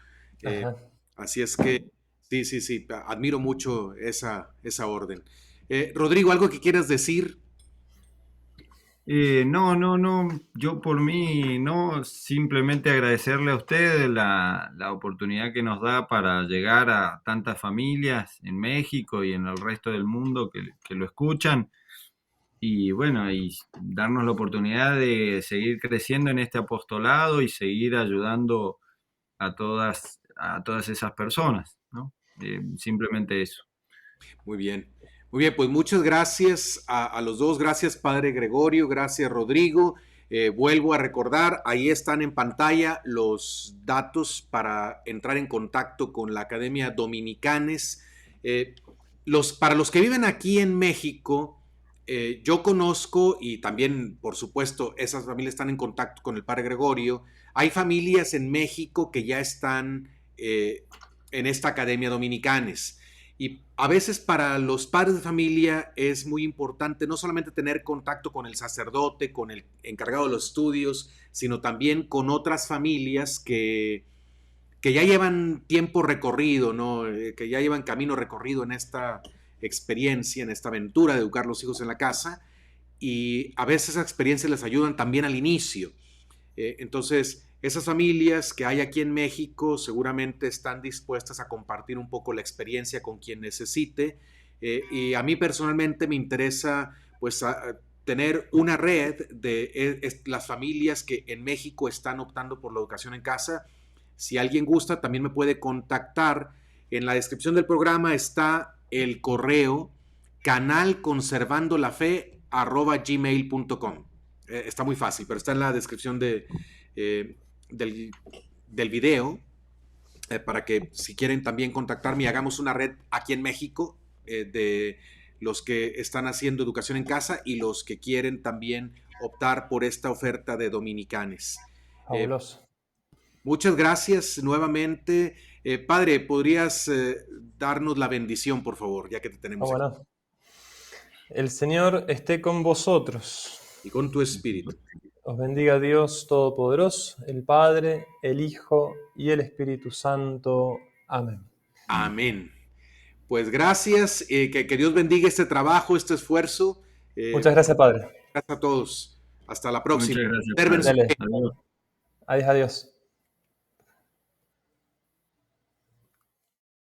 Así es que Sí, sí, sí, admiro mucho esa orden. Rodrigo, ¿algo que quieras decir? No, no, no, yo por mí no, simplemente agradecerle a usted la oportunidad que nos da para llegar a tantas familias en México y en el resto del mundo que lo escuchan y bueno, y darnos la oportunidad de seguir creciendo en este apostolado y seguir ayudando a todas esas personas, ¿no? Simplemente eso. Muy bien. Muy bien, pues muchas gracias a los dos. Gracias, Padre Gregorio. Gracias, Rodrigo. Vuelvo a recordar, ahí están en pantalla los datos para entrar en contacto con la Academia Dominicanes. Eh, para los que viven aquí en México, yo conozco y también, por supuesto, esas familias están en contacto con el Padre Gregorio. Hay familias en México que ya están en esta Academia Dominicanes. Y a veces para los padres de familia es muy importante no solamente tener contacto con el sacerdote, con el encargado de los estudios, sino también con otras familias que ya llevan tiempo recorrido, ¿no? Que ya llevan camino recorrido en esta experiencia, en esta aventura de educar a los hijos en la casa. Y a veces esas experiencias les ayudan también al inicio. Entonces, esas familias que hay aquí en México seguramente están dispuestas a compartir un poco la experiencia con quien necesite. Y a mí personalmente me interesa pues tener una red de las familias que en México están optando por la educación en casa. Si alguien gusta, también me puede contactar. En la descripción del programa está el correo canalconservandolafe@gmail.com. Está muy fácil, pero está en la descripción eh, del video para que si quieren también contactarme y hagamos una red aquí en México de los que están haciendo educación en casa y los que quieren también optar por esta oferta de dominicanes. Fabuloso. Muchas gracias nuevamente. Padre, ¿podrías darnos la bendición, por favor, ya que te tenemos aquí? Bueno. El Señor esté con vosotros. Y con tu espíritu. Os bendiga Dios Todopoderoso, el Padre, el Hijo y el Espíritu Santo. Amén. Amén. Pues gracias, que Dios bendiga este trabajo, este esfuerzo. Muchas gracias, Padre. Gracias a todos. Hasta la próxima. Muchas gracias, padre. Obsérvense. Dale. Adiós. Adiós, adiós.